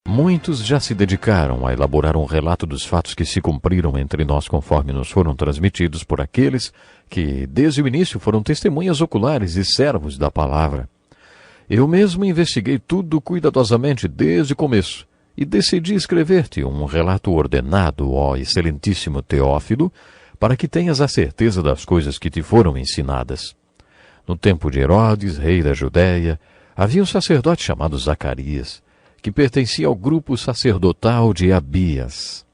Muitos já se dedicaram a elaborar um relato dos fatos que se cumpriram entre nós conforme nos foram transmitidos por aqueles que, desde o início, foram testemunhas oculares e servos da palavra. Eu mesmo investiguei tudo cuidadosamente desde o começo e decidi escrever-te um relato ordenado, ó excelentíssimo Teófilo, para que tenhas a certeza das coisas que te foram ensinadas. No tempo de Herodes, rei da Judéia, havia um sacerdote chamado Zacarias, que pertencia ao grupo sacerdotal de Abias.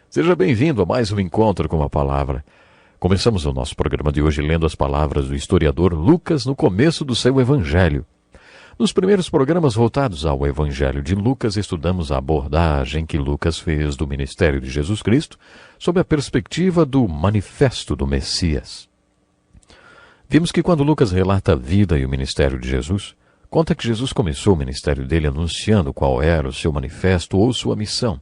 Seja bem-vindo a mais um encontro com a palavra. Começamos o nosso programa de hoje lendo as palavras do historiador Lucas no começo do seu evangelho. Nos primeiros programas voltados ao evangelho de Lucas, estudamos a abordagem que Lucas fez do ministério de Jesus Cristo sob a perspectiva do manifesto do Messias. Vimos que quando Lucas relata a vida e o ministério de Jesus, conta que Jesus começou o ministério dele anunciando qual era o seu manifesto ou sua missão.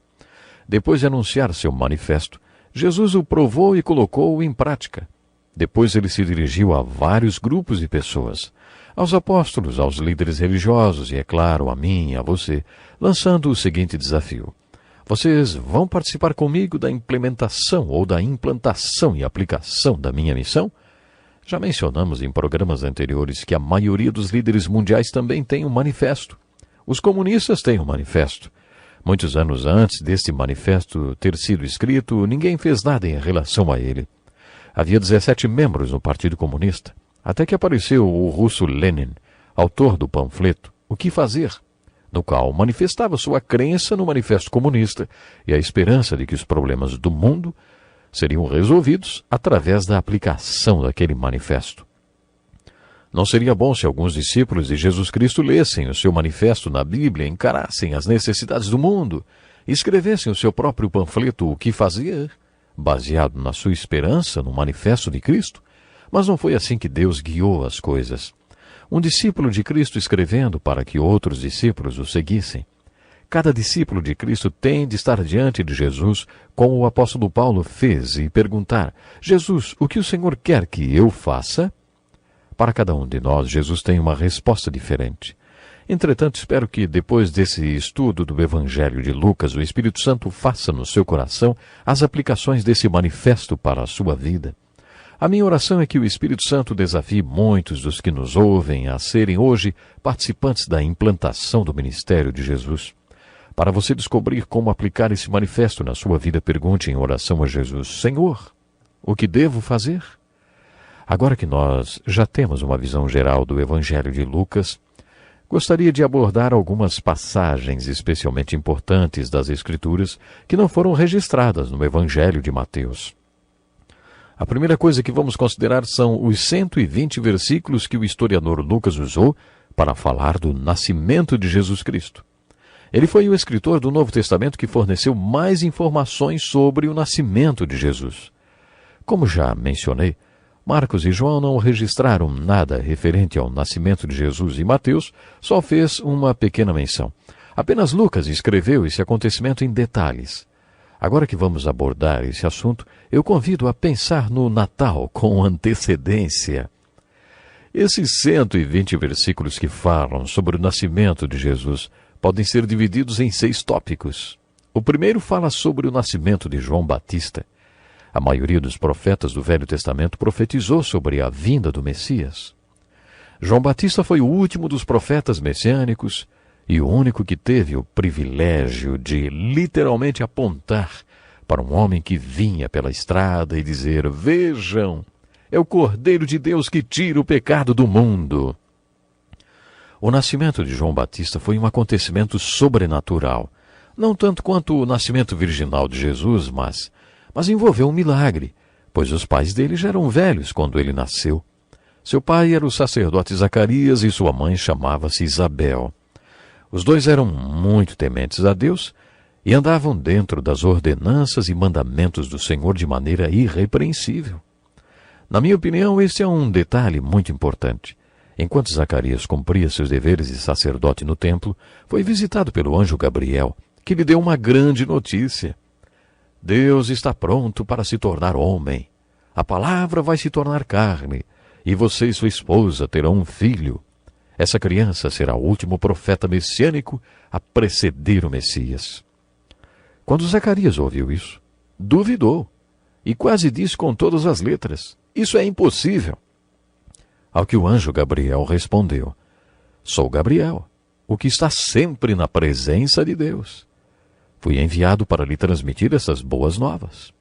Depois de anunciar seu manifesto, Jesus o provou e colocou-o em prática. Depois ele se dirigiu a vários grupos de pessoas, aos apóstolos, aos líderes religiosos e, é claro, a mim e a você, lançando o seguinte desafio: vocês vão participar comigo da implementação ou da implantação e aplicação da minha missão? Já mencionamos em programas anteriores que a maioria dos líderes mundiais também tem um manifesto. Os comunistas têm um manifesto. Muitos anos antes deste manifesto ter sido escrito, ninguém fez nada em relação a ele. Havia 17 membros no Partido Comunista, até que apareceu o russo Lenin, autor do panfleto O que Fazer, no qual manifestava sua crença no manifesto comunista e a esperança de que os problemas do mundo seriam resolvidos através da aplicação daquele manifesto. Não seria bom se alguns discípulos de Jesus Cristo lessem o seu manifesto na Bíblia, encarassem as necessidades do mundo e escrevessem o seu próprio panfleto O que Fazer, baseado na sua esperança no manifesto de Cristo? Mas não foi assim que Deus guiou as coisas. Um discípulo de Cristo escrevendo para que outros discípulos o seguissem. Cada discípulo de Cristo tem de estar diante de Jesus, como o apóstolo Paulo fez, e perguntar: Jesus, o que o Senhor quer que eu faça? Para cada um de nós, Jesus tem uma resposta diferente. Entretanto, espero que, depois desse estudo do Evangelho de Lucas, o Espírito Santo faça no seu coração as aplicações desse manifesto para a sua vida. A minha oração é que o Espírito Santo desafie muitos dos que nos ouvem a serem hoje participantes da implantação do ministério de Jesus. Para você descobrir como aplicar esse manifesto na sua vida, pergunte em oração a Jesus: Senhor, o que devo fazer? Agora que nós já temos uma visão geral do Evangelho de Lucas, gostaria de abordar algumas passagens especialmente importantes das Escrituras que não foram registradas no Evangelho de Mateus. A primeira coisa que vamos considerar são os 120 versículos que o historiador Lucas usou para falar do nascimento de Jesus Cristo. Ele foi o escritor do Novo Testamento que forneceu mais informações sobre o nascimento de Jesus. Como já mencionei, Marcos e João não registraram nada referente ao nascimento de Jesus e Mateus só fez uma pequena menção. Apenas Lucas escreveu esse acontecimento em detalhes. Agora que vamos abordar esse assunto, eu convido a pensar no Natal com antecedência. Esses 120 versículos que falam sobre o nascimento de Jesus podem ser divididos em 6 tópicos. O primeiro fala sobre o nascimento de João Batista. A maioria dos profetas do Velho Testamento profetizou sobre a vinda do Messias. João Batista foi o último dos profetas messiânicos e o único que teve o privilégio de literalmente apontar para um homem que vinha pela estrada e dizer: vejam, é o Cordeiro de Deus que tira o pecado do mundo. O nascimento de João Batista foi um acontecimento sobrenatural, não tanto quanto o nascimento virginal de Jesus, mas envolveu um milagre, pois os pais dele já eram velhos quando ele nasceu. Seu pai era o sacerdote Zacarias e sua mãe chamava-se Isabel. Os dois eram muito tementes a Deus e andavam dentro das ordenanças e mandamentos do Senhor de maneira irrepreensível. Na minha opinião, este é um detalhe muito importante. Enquanto Zacarias cumpria seus deveres de sacerdote no templo, foi visitado pelo anjo Gabriel, que lhe deu uma grande notícia. Deus está pronto para se tornar homem. A palavra vai se tornar carne, e você e sua esposa terão um filho. Essa criança será o último profeta messiânico a preceder o Messias. Quando Zacarias ouviu isso, duvidou e quase disse com todas as letras: isso é impossível. Ao que o anjo Gabriel respondeu: sou Gabriel, o que está sempre na presença de Deus. Fui enviado para lhe transmitir essas boas novas.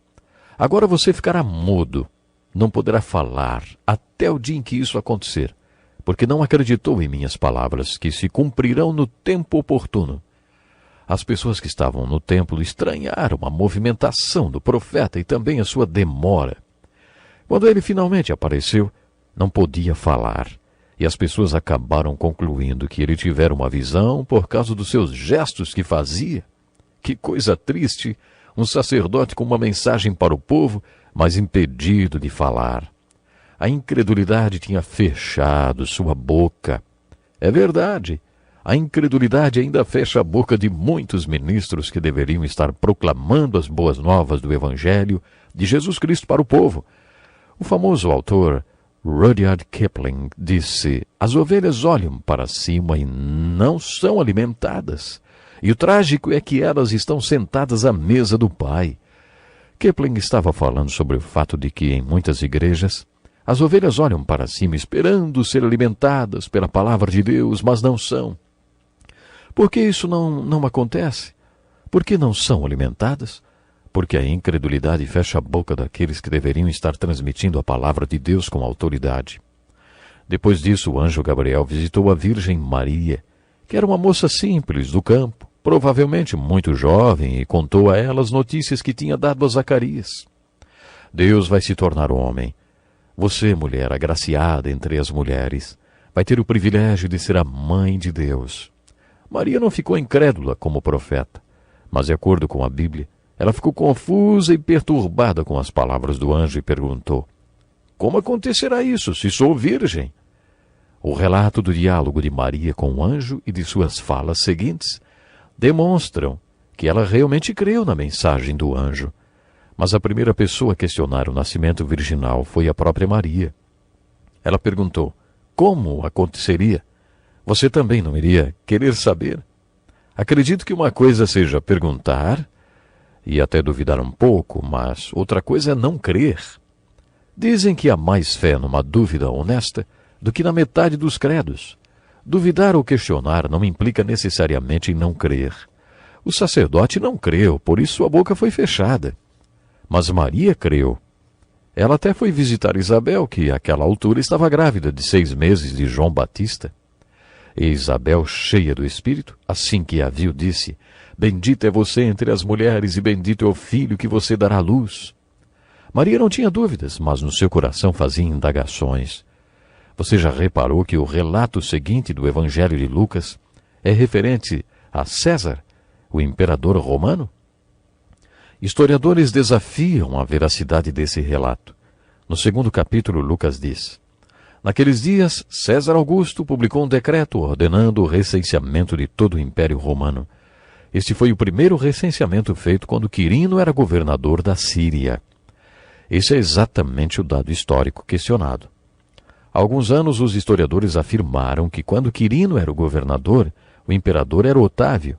Agora você ficará mudo, não poderá falar até o dia em que isso acontecer, porque não acreditou em minhas palavras, que se cumprirão no tempo oportuno. As pessoas que estavam no templo estranharam a movimentação do profeta e também a sua demora. Quando ele finalmente apareceu, não podia falar, e as pessoas acabaram concluindo que ele tivera uma visão por causa dos seus gestos que fazia. Que coisa triste, um sacerdote com uma mensagem para o povo, mas impedido de falar. A incredulidade tinha fechado sua boca. É verdade, a incredulidade ainda fecha a boca de muitos ministros que deveriam estar proclamando as boas novas do Evangelho de Jesus Cristo para o povo. O famoso autor Rudyard Kipling disse: as ovelhas olham para cima e não são alimentadas. E o trágico é que elas estão sentadas à mesa do Pai. Kipling estava falando sobre o fato de que, em muitas igrejas, as ovelhas olham para cima esperando ser alimentadas pela palavra de Deus, mas não são. Por que isso não acontece? Por que não são alimentadas? Porque a incredulidade fecha a boca daqueles que deveriam estar transmitindo a palavra de Deus com autoridade. Depois disso, o anjo Gabriel visitou a Virgem Maria, que era uma moça simples do campo, provavelmente muito jovem, e contou a ela as notícias que tinha dado a Zacarias. Deus vai se tornar homem. Você, mulher agraciada entre as mulheres, vai ter o privilégio de ser a mãe de Deus. Maria não ficou incrédula como profeta, mas, de acordo com a Bíblia, ela ficou confusa e perturbada com as palavras do anjo e perguntou: como acontecerá isso, se sou virgem? O relato do diálogo de Maria com o anjo e de suas falas seguintes demonstram que ela realmente creu na mensagem do anjo. Mas a primeira pessoa a questionar o nascimento virginal foi a própria Maria. Ela perguntou: como aconteceria? Você também não iria querer saber? Acredito que uma coisa seja perguntar e até duvidar um pouco, mas outra coisa é não crer. Dizem que há mais fé numa dúvida honesta do que na metade dos credos. Duvidar ou questionar não implica necessariamente em não crer. O sacerdote não creu, por isso sua boca foi fechada. Mas Maria creu. Ela até foi visitar Isabel, que àquela altura estava grávida de 6 meses de João Batista. E Isabel, cheia do Espírito, assim que a viu, disse: bendita é você entre as mulheres e bendito é o filho que você dará à luz. Maria não tinha dúvidas, mas no seu coração fazia indagações. Você já reparou que o relato seguinte do Evangelho de Lucas é referente a César, o imperador romano? Historiadores desafiam a veracidade desse relato. No 2º capítulo, Lucas diz: naqueles dias, César Augusto publicou um decreto ordenando o recenseamento de todo o Império Romano. Este foi o primeiro recenseamento feito quando Quirino era governador da Síria. Esse é exatamente o dado histórico questionado. Há alguns anos, os historiadores afirmaram que quando Quirino era o governador, o imperador era Otávio.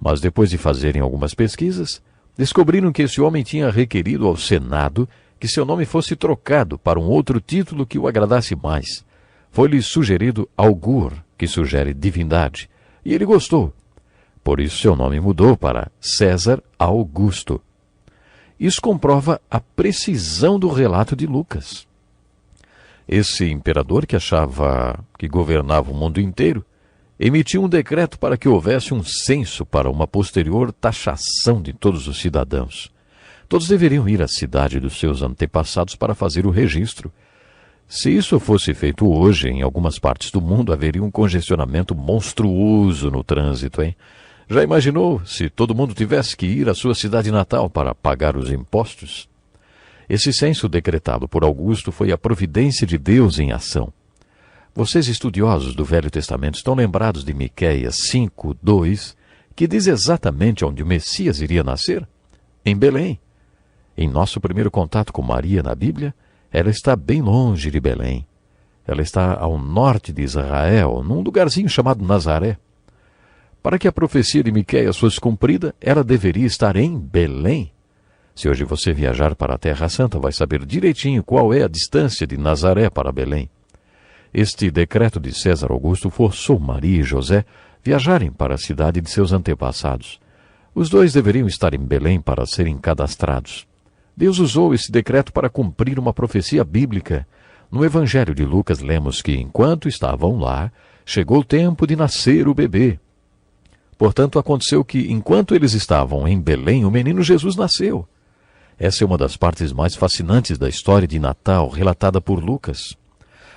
Mas depois de fazerem algumas pesquisas, descobriram que esse homem tinha requerido ao Senado que seu nome fosse trocado para um outro título que o agradasse mais. Foi-lhe sugerido Augur, que sugere divindade, e ele gostou. Por isso seu nome mudou para César Augusto. Isso comprova a precisão do relato de Lucas. Esse imperador, que achava que governava o mundo inteiro, emitiu um decreto para que houvesse um censo para uma posterior taxação de todos os cidadãos. Todos deveriam ir à cidade dos seus antepassados para fazer o registro. Se isso fosse feito hoje, em algumas partes do mundo, haveria um congestionamento monstruoso no trânsito, hein? Já imaginou se todo mundo tivesse que ir à sua cidade natal para pagar os impostos? Esse censo decretado por Augusto foi a providência de Deus em ação. Vocês estudiosos do Velho Testamento estão lembrados de Miqueias 5:2, que diz exatamente onde o Messias iria nascer? Em Belém. Em nosso primeiro contato com Maria na Bíblia, ela está bem longe de Belém. Ela está ao norte de Israel, num lugarzinho chamado Nazaré. Para que a profecia de Miqueias fosse cumprida, ela deveria estar em Belém. Se hoje você viajar para a Terra Santa, vai saber direitinho qual é a distância de Nazaré para Belém. Este decreto de César Augusto forçou Maria e José viajarem para a cidade de seus antepassados. Os dois deveriam estar em Belém para serem cadastrados. Deus usou esse decreto para cumprir uma profecia bíblica. No Evangelho de Lucas lemos que, enquanto estavam lá, chegou o tempo de nascer o bebê. Portanto, aconteceu que, enquanto eles estavam em Belém, o menino Jesus nasceu. Essa é uma das partes mais fascinantes da história de Natal, relatada por Lucas.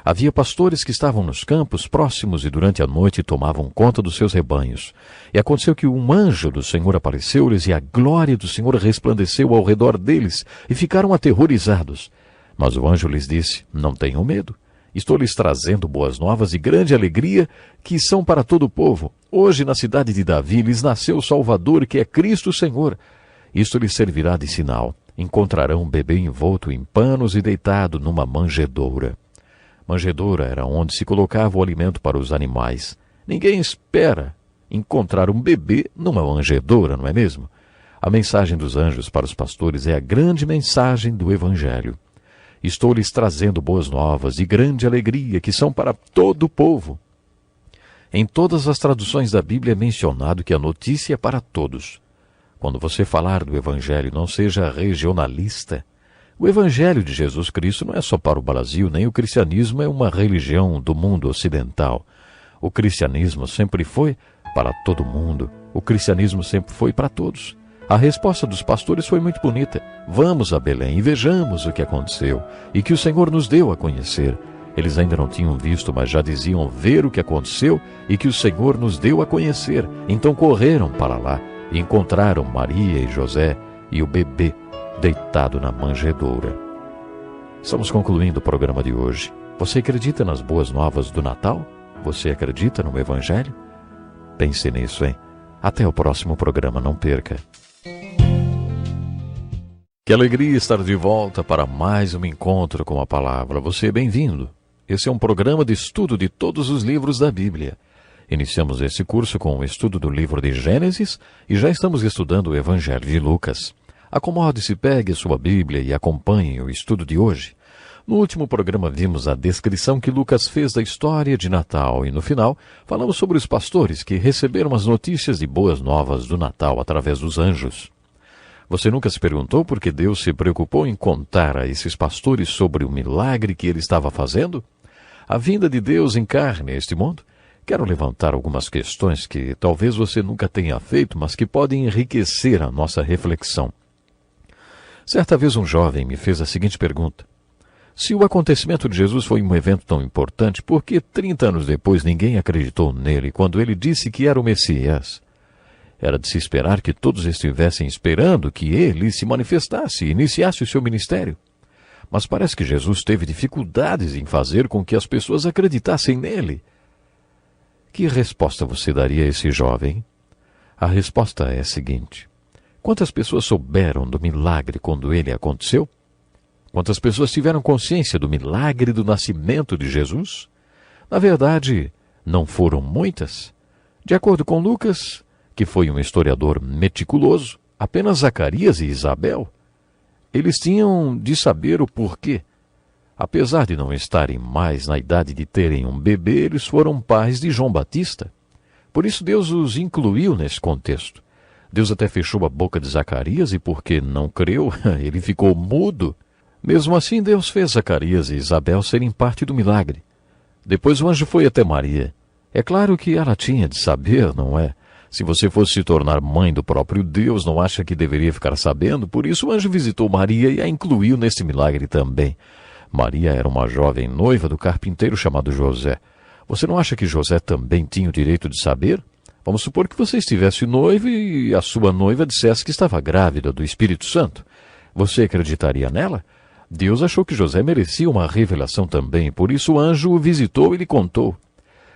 Havia pastores que estavam nos campos próximos e durante a noite tomavam conta dos seus rebanhos. E aconteceu que um anjo do Senhor apareceu-lhes e a glória do Senhor resplandeceu ao redor deles e ficaram aterrorizados. Mas o anjo lhes disse: não tenham medo. Estou lhes trazendo boas novas e grande alegria que são para todo o povo. Hoje na cidade de Davi lhes nasceu o Salvador, que é Cristo o Senhor. Isto lhes servirá de sinal. Encontrarão um bebê envolto em panos e deitado numa manjedoura. Manjedoura era onde se colocava o alimento para os animais. Ninguém espera encontrar um bebê numa manjedoura, não é mesmo? A mensagem dos anjos para os pastores é a grande mensagem do Evangelho. Estou lhes trazendo boas novas e grande alegria que são para todo o povo. Em todas as traduções da Bíblia é mencionado que a notícia é para todos. Quando você falar do Evangelho, não seja regionalista. O Evangelho de Jesus Cristo não é só para o Brasil, nem o cristianismo é uma religião do mundo ocidental. O cristianismo sempre foi para todo mundo. O cristianismo sempre foi para todos. A resposta dos pastores foi muito bonita. Vamos a Belém e vejamos o que aconteceu e que o Senhor nos deu a conhecer. Eles ainda não tinham visto, mas já diziam ver o que aconteceu e que o Senhor nos deu a conhecer. Então correram para lá e encontraram Maria e José e o bebê deitado na manjedoura. Estamos concluindo o programa de hoje. Você acredita nas boas novas do Natal? Você acredita no Evangelho? Pense nisso, hein? Até o próximo programa, não perca. Que alegria estar de volta para mais um encontro com a palavra. Você é bem-vindo. Esse é um programa de estudo de todos os livros da Bíblia. Iniciamos esse curso com o estudo do livro de Gênesis e já estamos estudando o Evangelho de Lucas. Acomode-se, pegue sua Bíblia e acompanhe o estudo de hoje. No último programa vimos a descrição que Lucas fez da história de Natal e no final falamos sobre os pastores que receberam as notícias de boas novas do Natal através dos anjos. Você nunca se perguntou por que Deus se preocupou em contar a esses pastores sobre o milagre que ele estava fazendo? A vinda de Deus em carne a este mundo? Quero levantar algumas questões que talvez você nunca tenha feito, mas que podem enriquecer a nossa reflexão. Certa vez um jovem me fez a seguinte pergunta: se o acontecimento de Jesus foi um evento tão importante, por que 30 anos depois ninguém acreditou nele quando ele disse que era o Messias? Era de se esperar que todos estivessem esperando que ele se manifestasse e iniciasse o seu ministério. Mas parece que Jesus teve dificuldades em fazer com que as pessoas acreditassem nele. Que resposta você daria a esse jovem? A resposta é a seguinte: quantas pessoas souberam do milagre quando ele aconteceu? Quantas pessoas tiveram consciência do milagre do nascimento de Jesus? Na verdade, não foram muitas. De acordo com Lucas, que foi um historiador meticuloso, apenas Zacarias e Isabel. Eles tinham de saber o porquê. Apesar de não estarem mais na idade de terem um bebê, eles foram pais de João Batista. Por isso Deus os incluiu nesse contexto. Deus até fechou a boca de Zacarias e porque não creu, ele ficou mudo. Mesmo assim, Deus fez Zacarias e Isabel serem parte do milagre. Depois o anjo foi até Maria. É claro que ela tinha de saber, não é? Se você fosse se tornar mãe do próprio Deus, não acha que deveria ficar sabendo? Por isso o anjo visitou Maria e a incluiu nesse milagre também. Maria era uma jovem noiva do carpinteiro chamado José. Você não acha que José também tinha o direito de saber? Vamos supor que você estivesse noivo e a sua noiva dissesse que estava grávida do Espírito Santo. Você acreditaria nela? Deus achou que José merecia uma revelação também, por isso o anjo o visitou e lhe contou.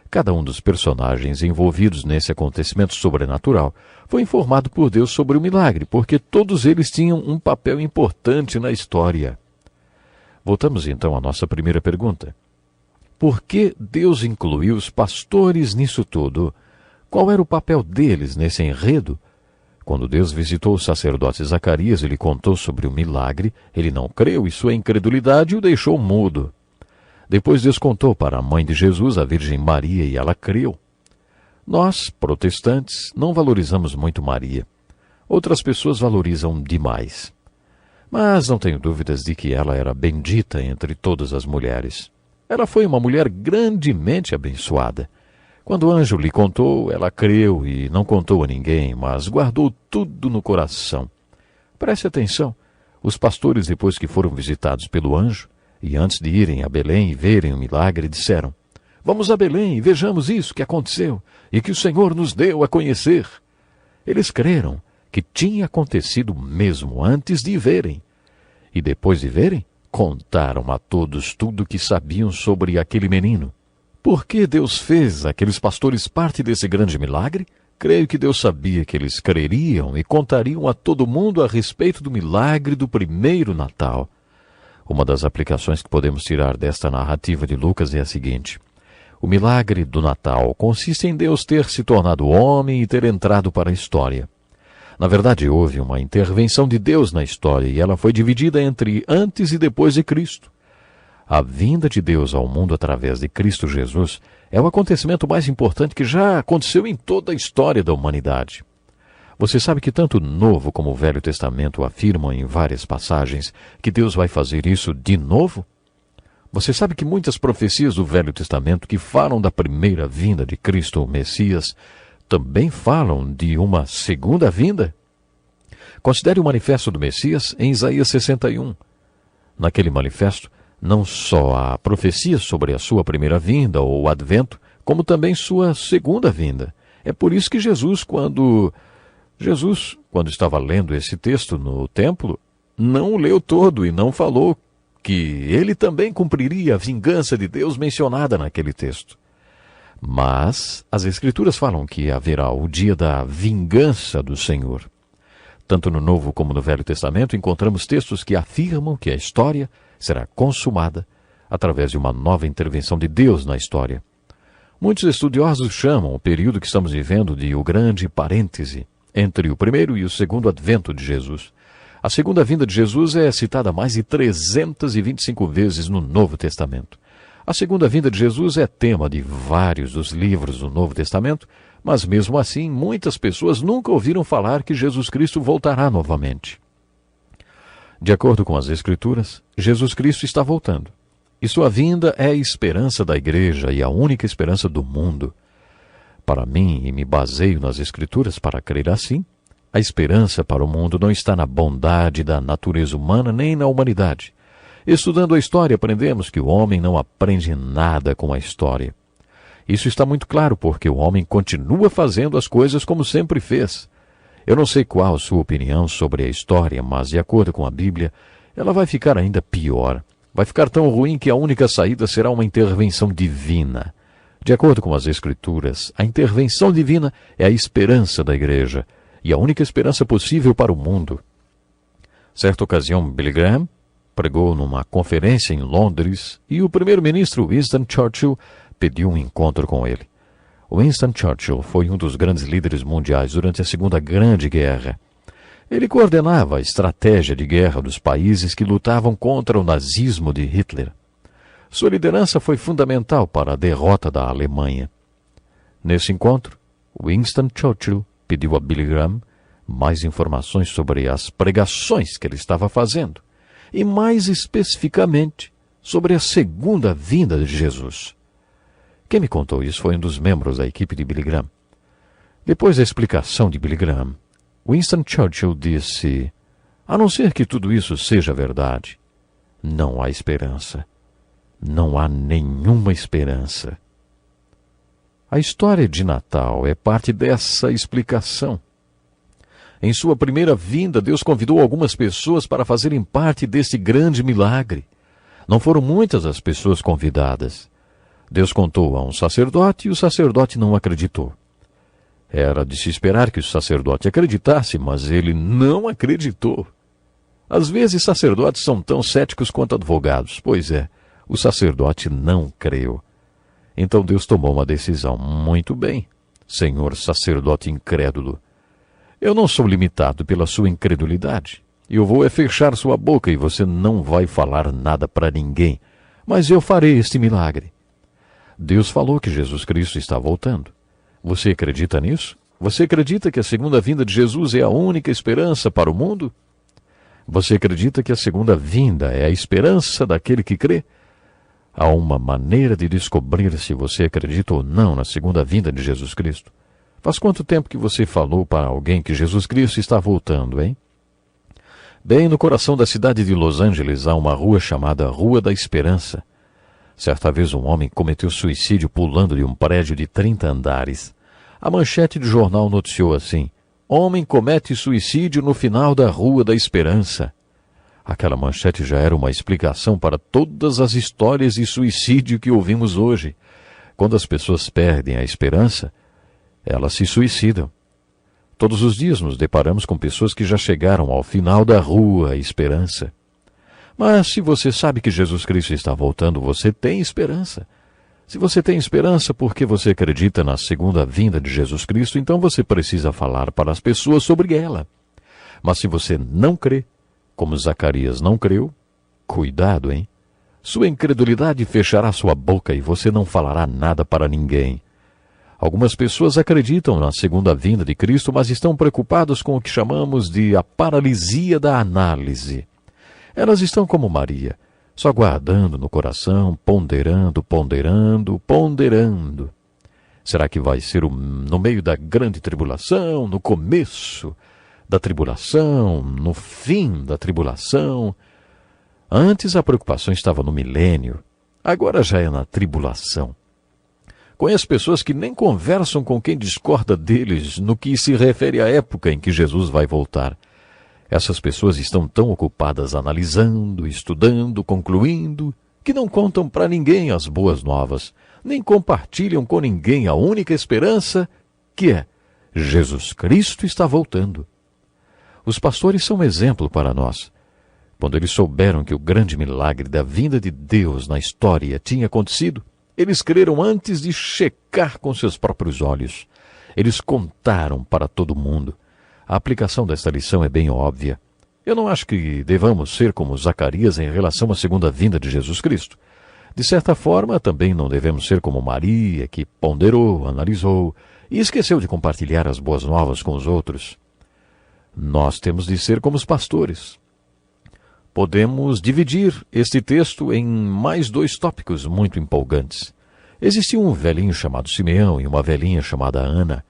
Cada um dos personagens envolvidos nesse acontecimento sobrenatural foi informado por Deus sobre o milagre, porque todos eles tinham um papel importante na história. Voltamos então à nossa primeira pergunta. Por que Deus incluiu os pastores nisso tudo? Qual era o papel deles nesse enredo? Quando Deus visitou o sacerdote Zacarias e lhe contou sobre o milagre, ele não creu e sua incredulidade o deixou mudo. Depois Deus contou para a mãe de Jesus, a Virgem Maria, e ela creu. Nós, protestantes, não valorizamos muito Maria. Outras pessoas valorizam demais. Mas não tenho dúvidas de que ela era bendita entre todas as mulheres. Ela foi uma mulher grandemente abençoada. Quando o anjo lhe contou, ela creu e não contou a ninguém, mas guardou tudo no coração. Preste atenção. Os pastores, depois que foram visitados pelo anjo, e antes de irem a Belém e verem o milagre, disseram: Vamos a Belém e vejamos isso que aconteceu e que o Senhor nos deu a conhecer. Eles creram que tinha acontecido mesmo antes de verem. E depois de verem, contaram a todos tudo o que sabiam sobre aquele menino. Por que Deus fez aqueles pastores parte desse grande milagre? Creio que Deus sabia que eles creriam e contariam a todo mundo a respeito do milagre do primeiro Natal. Uma das aplicações que podemos tirar desta narrativa de Lucas é a seguinte: o milagre do Natal consiste em Deus ter se tornado homem e ter entrado para a história. Na verdade, houve uma intervenção de Deus na história e ela foi dividida entre antes e depois de Cristo. A vinda de Deus ao mundo através de Cristo Jesus é o acontecimento mais importante que já aconteceu em toda a história da humanidade. Você sabe que tanto o Novo como o Velho Testamento afirmam em várias passagens que Deus vai fazer isso de novo? Você sabe que muitas profecias do Velho Testamento que falam da primeira vinda de Cristo, o Messias, também falam de uma segunda vinda? Considere o manifesto do Messias em Isaías 61. Naquele manifesto, não só há profecias sobre a sua primeira vinda ou advento, como também sua segunda vinda. É por isso que Jesus, quando estava lendo esse texto no templo, não o leu todo e não falou que ele também cumpriria a vingança de Deus mencionada naquele texto. Mas as Escrituras falam que haverá o dia da vingança do Senhor. Tanto no Novo como no Velho Testamento encontramos textos que afirmam que a história será consumada através de uma nova intervenção de Deus na história. Muitos estudiosos chamam o período que estamos vivendo de o grande parêntese entre o primeiro e o segundo advento de Jesus. A segunda vinda de Jesus é citada mais de 325 vezes no Novo Testamento. A segunda vinda de Jesus é tema de vários dos livros do Novo Testamento, mas mesmo assim muitas pessoas nunca ouviram falar que Jesus Cristo voltará novamente. De acordo com as Escrituras, Jesus Cristo está voltando. E sua vinda é a esperança da igreja e a única esperança do mundo. Para mim, e me baseio nas Escrituras para crer assim, a esperança para o mundo não está na bondade da natureza humana nem na humanidade. Estudando a história, aprendemos que o homem não aprende nada com a história. Isso está muito claro porque o homem continua fazendo as coisas como sempre fez. Eu não sei qual a sua opinião sobre a história, mas de acordo com a Bíblia, ela vai ficar ainda pior. Vai ficar tão ruim que a única saída será uma intervenção divina. De acordo com as Escrituras, a intervenção divina é a esperança da igreja e a única esperança possível para o mundo. Certa ocasião, Billy Graham pregou numa conferência em Londres e o primeiro-ministro Winston Churchill pediu um encontro com ele. Winston Churchill foi um dos grandes líderes mundiais durante a Segunda Grande Guerra. Ele coordenava a estratégia de guerra dos países que lutavam contra o nazismo de Hitler. Sua liderança foi fundamental para a derrota da Alemanha. Nesse encontro, Winston Churchill pediu a Billy Graham mais informações sobre as pregações que ele estava fazendo, e mais especificamente sobre a segunda vinda de Jesus. Quem me contou isso foi um dos membros da equipe de Billy Graham. Depois da explicação de Billy Graham, Winston Churchill disse: a não ser que tudo isso seja verdade, não há esperança. Não há nenhuma esperança. A história de Natal é parte dessa explicação. Em sua primeira vinda, Deus convidou algumas pessoas para fazerem parte desse grande milagre. Não foram muitas as pessoas convidadas. Deus contou a um sacerdote e o sacerdote não acreditou. Era de se esperar que o sacerdote acreditasse, mas ele não acreditou. Às vezes, sacerdotes são tão céticos quanto advogados. Pois é, o sacerdote não creu. Então Deus tomou uma decisão. Muito bem, senhor sacerdote incrédulo. Eu não sou limitado pela sua incredulidade. Eu vou fechar sua boca e você não vai falar nada para ninguém. Mas eu farei este milagre. Deus falou que Jesus Cristo está voltando. Você acredita nisso? Você acredita que a segunda vinda de Jesus é a única esperança para o mundo? Você acredita que a segunda vinda é a esperança daquele que crê? Há uma maneira de descobrir se você acredita ou não na segunda vinda de Jesus Cristo. Faz quanto tempo que você falou para alguém que Jesus Cristo está voltando, hein? Bem no coração da cidade de Los Angeles há uma rua chamada Rua da Esperança. Certa vez um homem cometeu suicídio pulando de um prédio de 30 andares. A manchete do jornal noticiou assim: homem comete suicídio no final da Rua da Esperança. Aquela manchete já era uma explicação para todas as histórias de suicídio que ouvimos hoje. Quando as pessoas perdem a esperança, elas se suicidam. Todos os dias nos deparamos com pessoas que já chegaram ao final da Rua Esperança. Mas se você sabe que Jesus Cristo está voltando, você tem esperança. Se você tem esperança porque você acredita na segunda vinda de Jesus Cristo, então você precisa falar para as pessoas sobre ela. Mas se você não crê, como Zacarias não creu, cuidado, hein? Sua incredulidade fechará sua boca e você não falará nada para ninguém. Algumas pessoas acreditam na segunda vinda de Cristo, mas estão preocupadas com o que chamamos de a paralisia da análise. Elas estão como Maria, só guardando no coração, ponderando. Será que vai ser no meio da grande tribulação, no começo da tribulação, no fim da tribulação? Antes a preocupação estava no milênio, agora já é na tribulação. Conheço pessoas que nem conversam com quem discorda deles no que se refere à época em que Jesus vai voltar. Essas pessoas estão tão ocupadas analisando, estudando, concluindo, que não contam para ninguém as boas novas, nem compartilham com ninguém a única esperança, que é: Jesus Cristo está voltando. Os pastores são um exemplo para nós. Quando eles souberam que o grande milagre da vinda de Deus na história tinha acontecido, eles creram antes de checar com seus próprios olhos. Eles contaram para todo mundo. A aplicação desta lição é bem óbvia. Eu não acho que devamos ser como Zacarias em relação à segunda vinda de Jesus Cristo. De certa forma, também não devemos ser como Maria, que ponderou, analisou e esqueceu de compartilhar as boas novas com os outros. Nós temos de ser como os pastores. Podemos dividir este texto em mais 2 tópicos muito empolgantes. Existia um velhinho chamado Simeão e uma velhinha chamada Ana.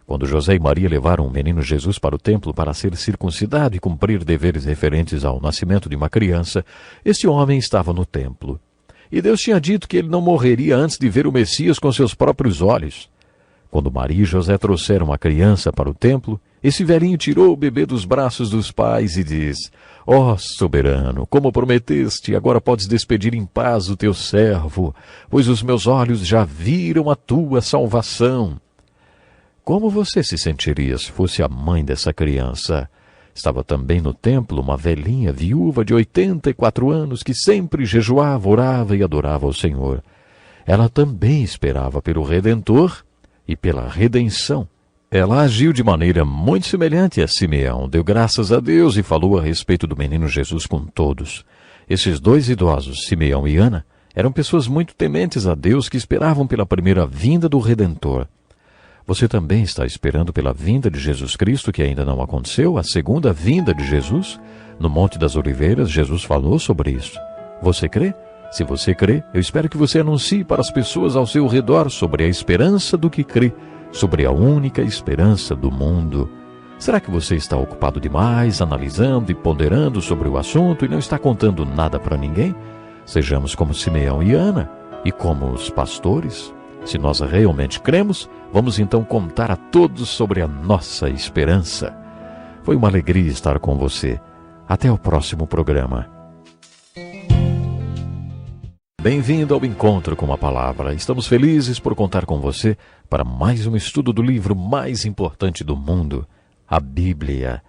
Quando José e Maria levaram o menino Jesus para o templo para ser circuncidado e cumprir deveres referentes ao nascimento de uma criança, este homem estava no templo. E Deus tinha dito que ele não morreria antes de ver o Messias com seus próprios olhos. Quando Maria e José trouxeram a criança para o templo, esse velhinho tirou o bebê dos braços dos pais e diz: ó soberano, como prometeste, agora podes despedir em paz o teu servo, pois os meus olhos já viram a tua salvação. Como você se sentiria se fosse a mãe dessa criança? Estava também no templo uma velhinha viúva de 84 anos que sempre jejuava, orava e adorava ao Senhor. Ela também esperava pelo Redentor e pela redenção. Ela agiu de maneira muito semelhante a Simeão, deu graças a Deus e falou a respeito do menino Jesus com todos. Esses 2 idosos, Simeão e Ana, eram pessoas muito tementes a Deus que esperavam pela primeira vinda do Redentor. Você também está esperando pela vinda de Jesus Cristo, que ainda não aconteceu, a segunda vinda de Jesus? No Monte das Oliveiras, Jesus falou sobre isso. Você crê? Se você crê, eu espero que você anuncie para as pessoas ao seu redor sobre a esperança do que crê, sobre a única esperança do mundo. Será que você está ocupado demais, analisando e ponderando sobre o assunto e não está contando nada para ninguém? Sejamos como Simeão e Ana, e como os pastores. Se nós realmente cremos, vamos então contar a todos sobre a nossa esperança. Foi uma alegria estar com você. Até o próximo programa. Bem-vindo ao Encontro com a Palavra. Estamos felizes por contar com você para mais um estudo do livro mais importante do mundo, a Bíblia.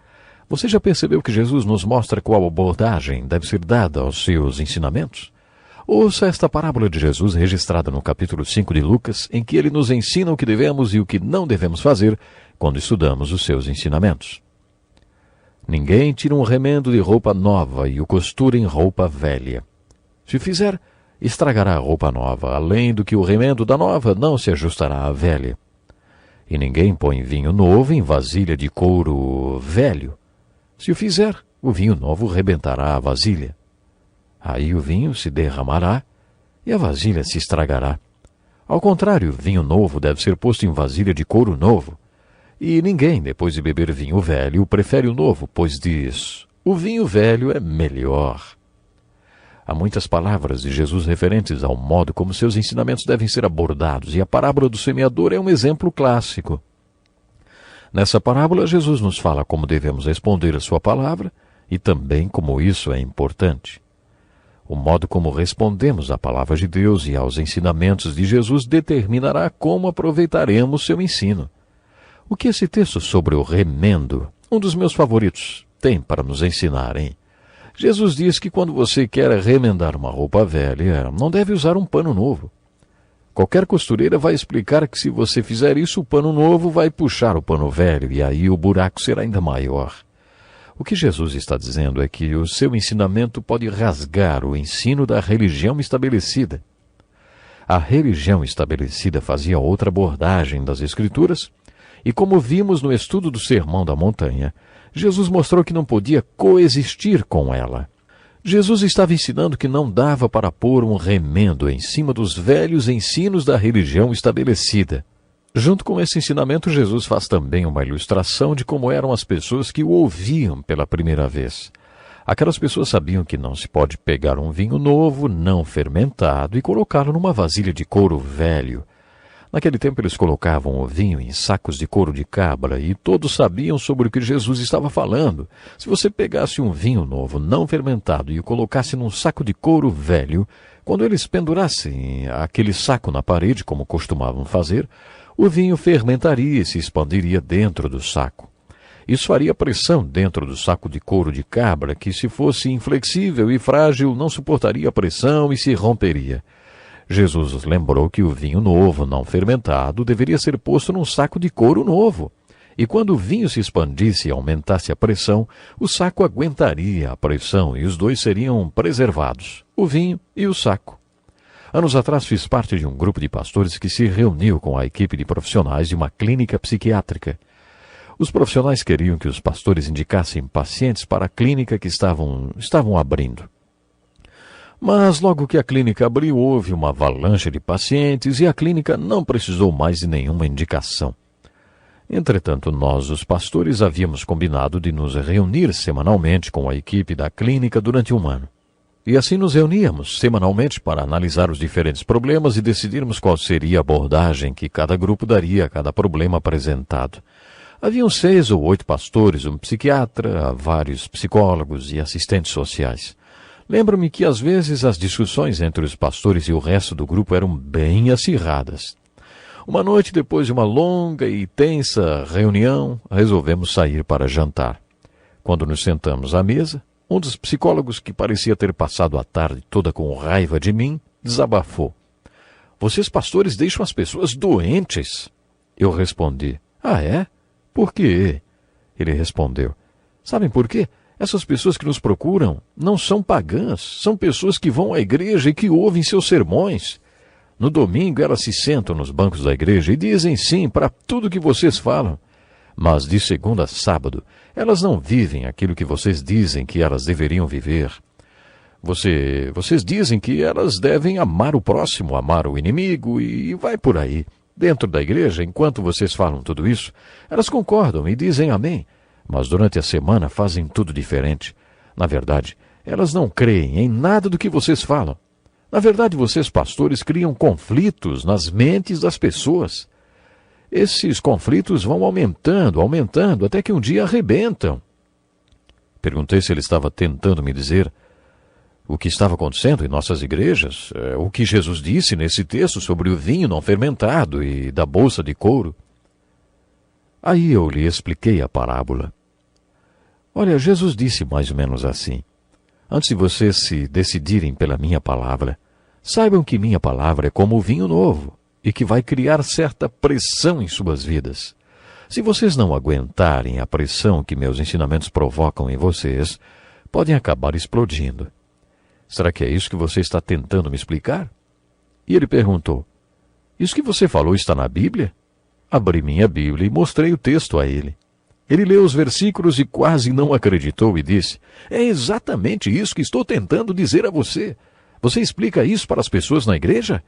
Você já percebeu que Jesus nos mostra qual abordagem deve ser dada aos seus ensinamentos? Ouça esta parábola de Jesus registrada no capítulo 5 de Lucas, em que ele nos ensina o que devemos e o que não devemos fazer quando estudamos os seus ensinamentos. Ninguém tira um remendo de roupa nova e o costura em roupa velha. Se fizer, estragará a roupa nova, além do que o remendo da nova não se ajustará à velha. E ninguém põe vinho novo em vasilha de couro velho. Se o fizer, o vinho novo rebentará a vasilha. Aí o vinho se derramará e a vasilha se estragará. Ao contrário, vinho novo deve ser posto em vasilha de couro novo. E ninguém, depois de beber vinho velho, prefere o novo, pois diz: o vinho velho é melhor. Há muitas palavras de Jesus referentes ao modo como seus ensinamentos devem ser abordados, e a parábola do semeador é um exemplo clássico. Nessa parábola, Jesus nos fala como devemos responder a sua palavra e também como isso é importante. O modo como respondemos à palavra de Deus e aos ensinamentos de Jesus determinará como aproveitaremos seu ensino. O que esse texto sobre o remendo, um dos meus favoritos, tem para nos ensinar, hein? Jesus diz que quando você quer remendar uma roupa velha, não deve usar um pano novo. Qualquer costureira vai explicar que se você fizer isso, o pano novo vai puxar o pano velho e aí o buraco será ainda maior. O que Jesus está dizendo é que o seu ensinamento pode rasgar o ensino da religião estabelecida. A religião estabelecida fazia outra abordagem das Escrituras, e como vimos no estudo do Sermão da Montanha, Jesus mostrou que não podia coexistir com ela. Jesus estava ensinando que não dava para pôr um remendo em cima dos velhos ensinos da religião estabelecida. Junto com esse ensinamento, Jesus faz também uma ilustração de como eram as pessoas que o ouviam pela primeira vez. Aquelas pessoas sabiam que não se pode pegar um vinho novo, não fermentado, e colocá-lo numa vasilha de couro velho. Naquele tempo eles colocavam o vinho em sacos de couro de cabra e todos sabiam sobre o que Jesus estava falando. Se você pegasse um vinho novo, não fermentado, e o colocasse num saco de couro velho, quando eles pendurassem aquele saco na parede, como costumavam fazer, o vinho fermentaria e se expandiria dentro do saco. Isso faria pressão dentro do saco de couro de cabra, que se fosse inflexível e frágil, não suportaria a pressão e se romperia. Jesus lembrou que o vinho novo, não fermentado, deveria ser posto num saco de couro novo. E quando o vinho se expandisse e aumentasse a pressão, o saco aguentaria a pressão e os dois seriam preservados, o vinho e o saco. Anos atrás fiz parte de um grupo de pastores que se reuniu com a equipe de profissionais de uma clínica psiquiátrica. Os profissionais queriam que os pastores indicassem pacientes para a clínica que estavam abrindo. Mas logo que a clínica abriu, houve uma avalanche de pacientes e a clínica não precisou mais de nenhuma indicação. Entretanto, nós, os pastores, havíamos combinado de nos reunir semanalmente com a equipe da clínica durante um ano. E assim nos reuníamos semanalmente para analisar os diferentes problemas e decidirmos qual seria a abordagem que cada grupo daria a cada problema apresentado. Haviam 6 ou 8 pastores, um psiquiatra, vários psicólogos e assistentes sociais. Lembro-me que às vezes as discussões entre os pastores e o resto do grupo eram bem acirradas. Uma noite, depois de uma longa e tensa reunião, resolvemos sair para jantar. Quando nos sentamos à mesa, um dos psicólogos, que parecia ter passado a tarde toda com raiva de mim, desabafou. Vocês, pastores, deixam as pessoas doentes. Eu respondi. Ah, é? Por quê? Ele respondeu. Sabem por quê? Essas pessoas que nos procuram não são pagãs, são pessoas que vão à igreja e que ouvem seus sermões. No domingo elas se sentam nos bancos da igreja e dizem sim para tudo que vocês falam. Mas de segunda a sábado, elas não vivem aquilo que vocês dizem que elas deveriam viver. Vocês dizem que elas devem amar o próximo, amar o inimigo e vai por aí. Dentro da igreja, enquanto vocês falam tudo isso, elas concordam e dizem amém. Mas durante a semana fazem tudo diferente. Na verdade, elas não creem em nada do que vocês falam. Na verdade, vocês, pastores, criam conflitos nas mentes das pessoas. Esses conflitos vão aumentando, até que um dia arrebentam. Perguntei se ele estava tentando me dizer o que estava acontecendo em nossas igrejas, o que Jesus disse nesse texto sobre o vinho não fermentado e da bolsa de couro. Aí eu lhe expliquei a parábola. Olha, Jesus disse mais ou menos assim. Antes de vocês se decidirem pela minha palavra, Saibam que minha palavra é como o vinho novo e que vai criar certa pressão em suas vidas. Se vocês não aguentarem a pressão que meus ensinamentos provocam em vocês, podem acabar explodindo. Será que é isso que você está tentando me explicar? E ele perguntou, isso que você falou está na Bíblia? Abri minha Bíblia e mostrei o texto a ele. Ele leu os versículos e quase não acreditou e disse, é exatamente isso que estou tentando dizer a você. Você explica isso para as pessoas na igreja?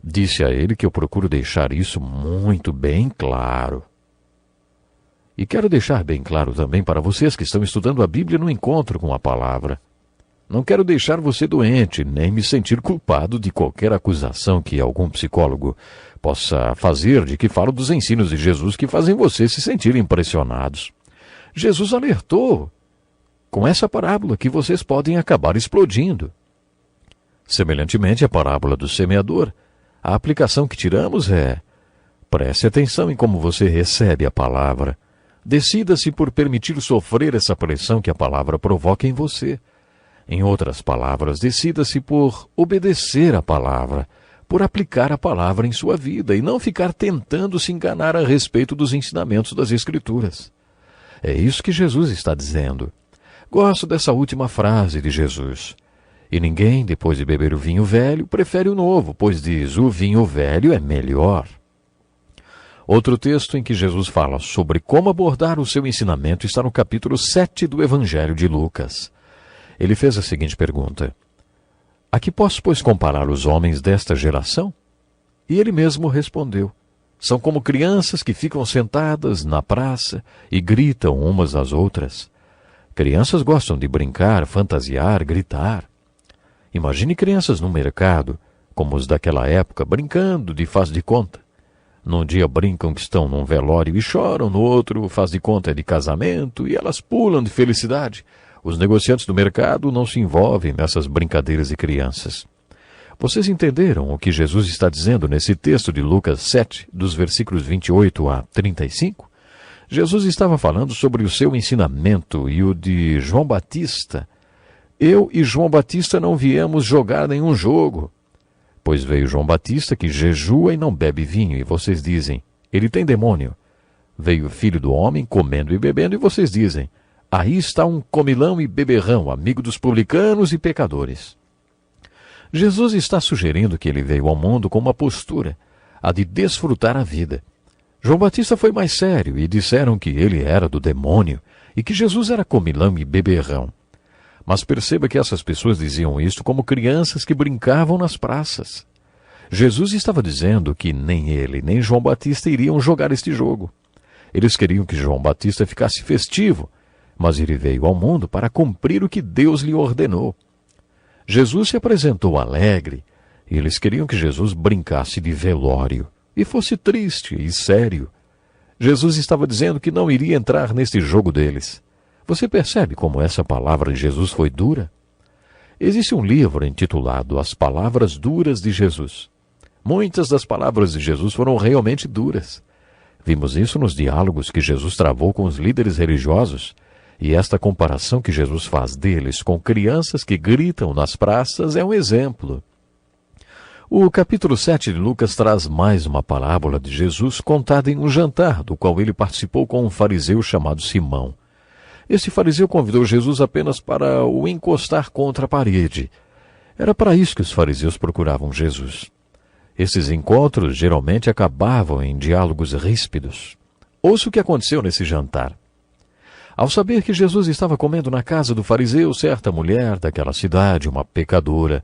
Disse a ele que eu procuro deixar isso muito bem claro. E quero deixar bem claro também para vocês que estão estudando a Bíblia no encontro com a palavra. Não quero deixar você doente, nem me sentir culpado de qualquer acusação que algum psicólogo possa fazer de que falo dos ensinos de Jesus que fazem você se sentir impressionados. Jesus alertou com essa parábola que vocês podem acabar explodindo. Semelhantemente à parábola do semeador, a aplicação que tiramos é: preste atenção em como você recebe a palavra. Decida-se por permitir sofrer essa pressão que a palavra provoca em você. Em outras palavras, decida-se por obedecer a palavra, por aplicar a palavra em sua vida e não ficar tentando se enganar a respeito dos ensinamentos das Escrituras. É isso que Jesus está dizendo. Gosto dessa última frase de Jesus. E ninguém, depois de beber o vinho velho, prefere o novo, pois diz, o vinho velho é melhor. Outro texto em que Jesus fala sobre como abordar o seu ensinamento está no capítulo 7 do Evangelho de Lucas. Ele fez a seguinte pergunta: a que posso, pois, comparar os homens desta geração? E ele mesmo respondeu: são como crianças que ficam sentadas na praça e gritam umas às outras. Crianças gostam de brincar, fantasiar, gritar. Imagine crianças no mercado, como os daquela época, brincando de faz de conta. Num dia brincam que estão num velório e choram, no outro faz de conta é de casamento e elas pulam de felicidade. Os negociantes do mercado não se envolvem nessas brincadeiras de crianças. Vocês entenderam o que Jesus está dizendo nesse texto de Lucas 7, dos versículos 28 a 35? Jesus estava falando sobre o seu ensinamento e o de João Batista. Eu e João Batista não viemos jogar nenhum jogo. Pois veio João Batista que jejua e não bebe vinho, e vocês dizem, ele tem demônio. Veio o Filho do Homem comendo e bebendo, e vocês dizem, aí está um comilão e beberrão, amigo dos publicanos e pecadores. Jesus está sugerindo que ele veio ao mundo com uma postura, a de desfrutar a vida. João Batista foi mais sério e disseram que ele era do demônio e que Jesus era comilão e beberrão. Mas perceba que essas pessoas diziam isto como crianças que brincavam nas praças. Jesus estava dizendo que nem ele, nem João Batista iriam jogar este jogo. Eles queriam que João Batista ficasse festivo, mas ele veio ao mundo para cumprir o que Deus lhe ordenou. Jesus se apresentou alegre, e eles queriam que Jesus brincasse de velório, e fosse triste e sério. Jesus estava dizendo que não iria entrar neste jogo deles. Você percebe como essa palavra de Jesus foi dura? Existe um livro intitulado As Palavras Duras de Jesus. Muitas das palavras de Jesus foram realmente duras. Vimos isso nos diálogos que Jesus travou com os líderes religiosos, e esta comparação que Jesus faz deles com crianças que gritam nas praças é um exemplo. O capítulo 7 de Lucas traz mais uma parábola de Jesus contada em um jantar, do qual ele participou com um fariseu chamado Simão. Esse fariseu convidou Jesus apenas para o encostar contra a parede. Era para isso que os fariseus procuravam Jesus. Esses encontros geralmente acabavam em diálogos ríspidos. Ouça o que aconteceu nesse jantar. Ao saber que Jesus estava comendo na casa do fariseu, certa mulher daquela cidade, uma pecadora,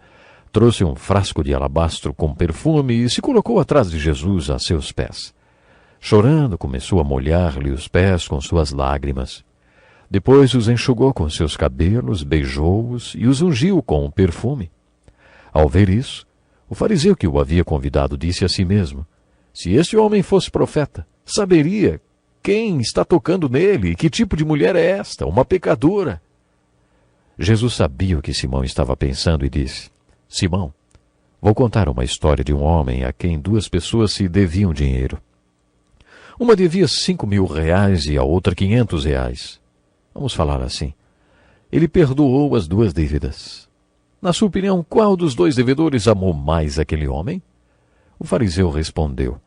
trouxe um frasco de alabastro com perfume e se colocou atrás de Jesus a seus pés. Chorando, começou a molhar-lhe os pés com suas lágrimas. Depois os enxugou com seus cabelos, beijou-os e os ungiu com o perfume. Ao ver isso, o fariseu que o havia convidado disse a si mesmo, se este homem fosse profeta, saberia quem está tocando nele e que tipo de mulher é esta, uma pecadora. Jesus sabia o que Simão estava pensando e disse, Simão, vou contar uma história de um homem a quem duas pessoas se deviam dinheiro. Uma devia 5.000 reais e a outra 500 reais. Vamos falar assim. Ele perdoou as duas dívidas. Na sua opinião, qual dos dois devedores amou mais aquele homem? O fariseu respondeu: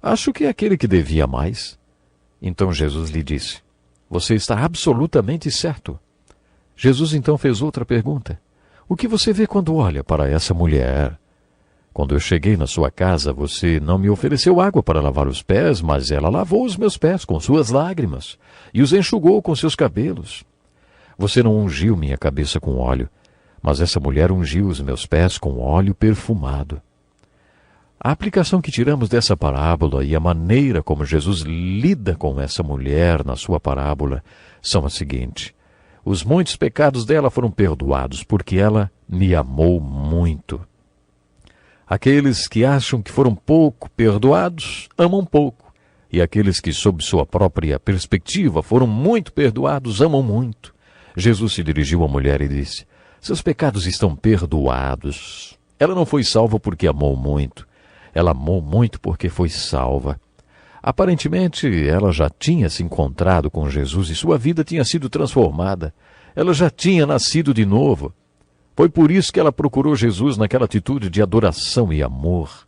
Acho que é aquele que devia mais. Então Jesus lhe disse: Você está absolutamente certo. Jesus então fez outra pergunta: O que você vê quando olha para essa mulher? Quando eu cheguei na sua casa, você não me ofereceu água para lavar os pés, mas ela lavou os meus pés com suas lágrimas e os enxugou com seus cabelos. Você não ungiu minha cabeça com óleo, mas essa mulher ungiu os meus pés com óleo perfumado. A aplicação que tiramos dessa parábola e a maneira como Jesus lida com essa mulher na sua parábola são a seguinte: os muitos pecados dela foram perdoados porque ela me amou muito. Aqueles que acham que foram pouco perdoados, amam pouco. E aqueles que, sob sua própria perspectiva, foram muito perdoados, amam muito. Jesus se dirigiu à mulher e disse: Seus pecados estão perdoados. Ela não foi salva porque amou muito. Ela amou muito porque foi salva. Aparentemente, ela já tinha se encontrado com Jesus e sua vida tinha sido transformada. Ela já tinha nascido de novo. Foi por isso que ela procurou Jesus naquela atitude de adoração e amor.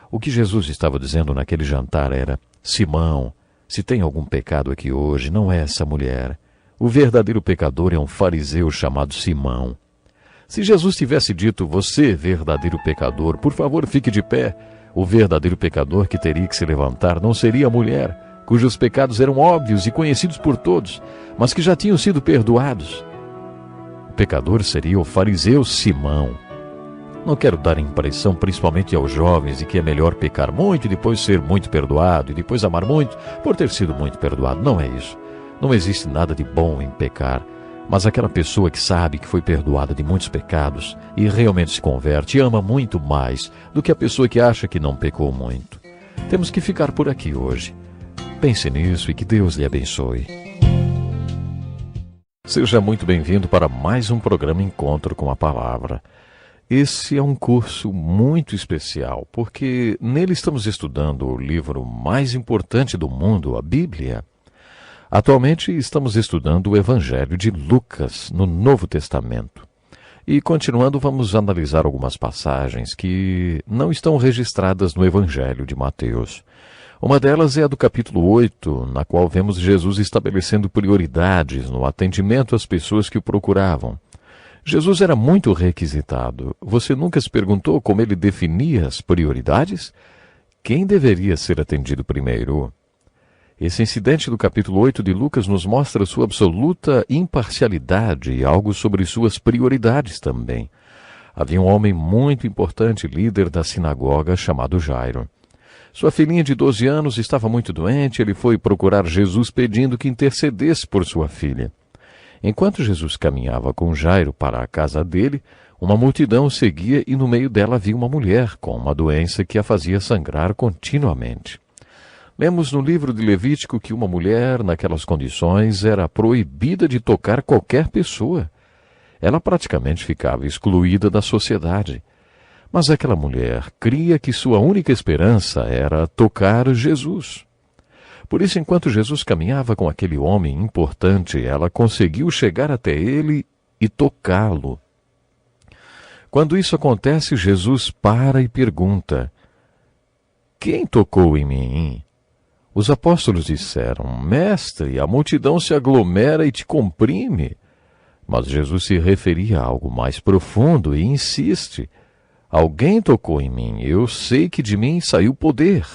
O que Jesus estava dizendo naquele jantar era: Simão, se tem algum pecado aqui hoje, não é essa mulher. O verdadeiro pecador é um fariseu chamado Simão. Se Jesus tivesse dito: Você, verdadeiro pecador, por favor, fique de pé, o verdadeiro pecador que teria que se levantar não seria a mulher, cujos pecados eram óbvios e conhecidos por todos, mas que já tinham sido perdoados. O pecador seria o fariseu Simão. Não quero dar a impressão, principalmente aos jovens, de que é melhor pecar muito e depois ser muito perdoado, e depois amar muito por ter sido muito perdoado. Não é isso. Não existe nada de bom em pecar. Mas aquela pessoa que sabe que foi perdoada de muitos pecados e realmente se converte e ama muito mais do que a pessoa que acha que não pecou muito. Temos que ficar por aqui hoje. Pense nisso e que Deus lhe abençoe. Seja muito bem-vindo para mais um programa Encontro com a Palavra. Esse é um curso muito especial, porque nele estamos estudando o livro mais importante do mundo, a Bíblia. Atualmente estamos estudando o Evangelho de Lucas, no Novo Testamento. E continuando, vamos analisar algumas passagens que não estão registradas no Evangelho de Mateus. Uma delas é a do capítulo 8, na qual vemos Jesus estabelecendo prioridades no atendimento às pessoas que o procuravam. Jesus era muito requisitado. Você nunca se perguntou como ele definia as prioridades? Quem deveria ser atendido primeiro? Esse incidente do capítulo 8 de Lucas nos mostra sua absoluta imparcialidade e algo sobre suas prioridades também. Havia um homem muito importante, líder da sinagoga, chamado Jairo. Sua filhinha de 12 anos estava muito doente, ele foi procurar Jesus pedindo que intercedesse por sua filha. Enquanto Jesus caminhava com Jairo para a casa dele, uma multidão o seguia e no meio dela havia uma mulher com uma doença que a fazia sangrar continuamente. Lemos no livro de Levítico que uma mulher, naquelas condições, era proibida de tocar qualquer pessoa. Ela praticamente ficava excluída da sociedade. Mas aquela mulher cria que sua única esperança era tocar Jesus. Por isso, enquanto Jesus caminhava com aquele homem importante, ela conseguiu chegar até ele e tocá-lo. Quando isso acontece, Jesus para e pergunta: Quem tocou em mim? Os apóstolos disseram: Mestre, a multidão se aglomera e te comprime. Mas Jesus se referia a algo mais profundo e insiste: Alguém tocou em mim, eu sei que de mim saiu poder.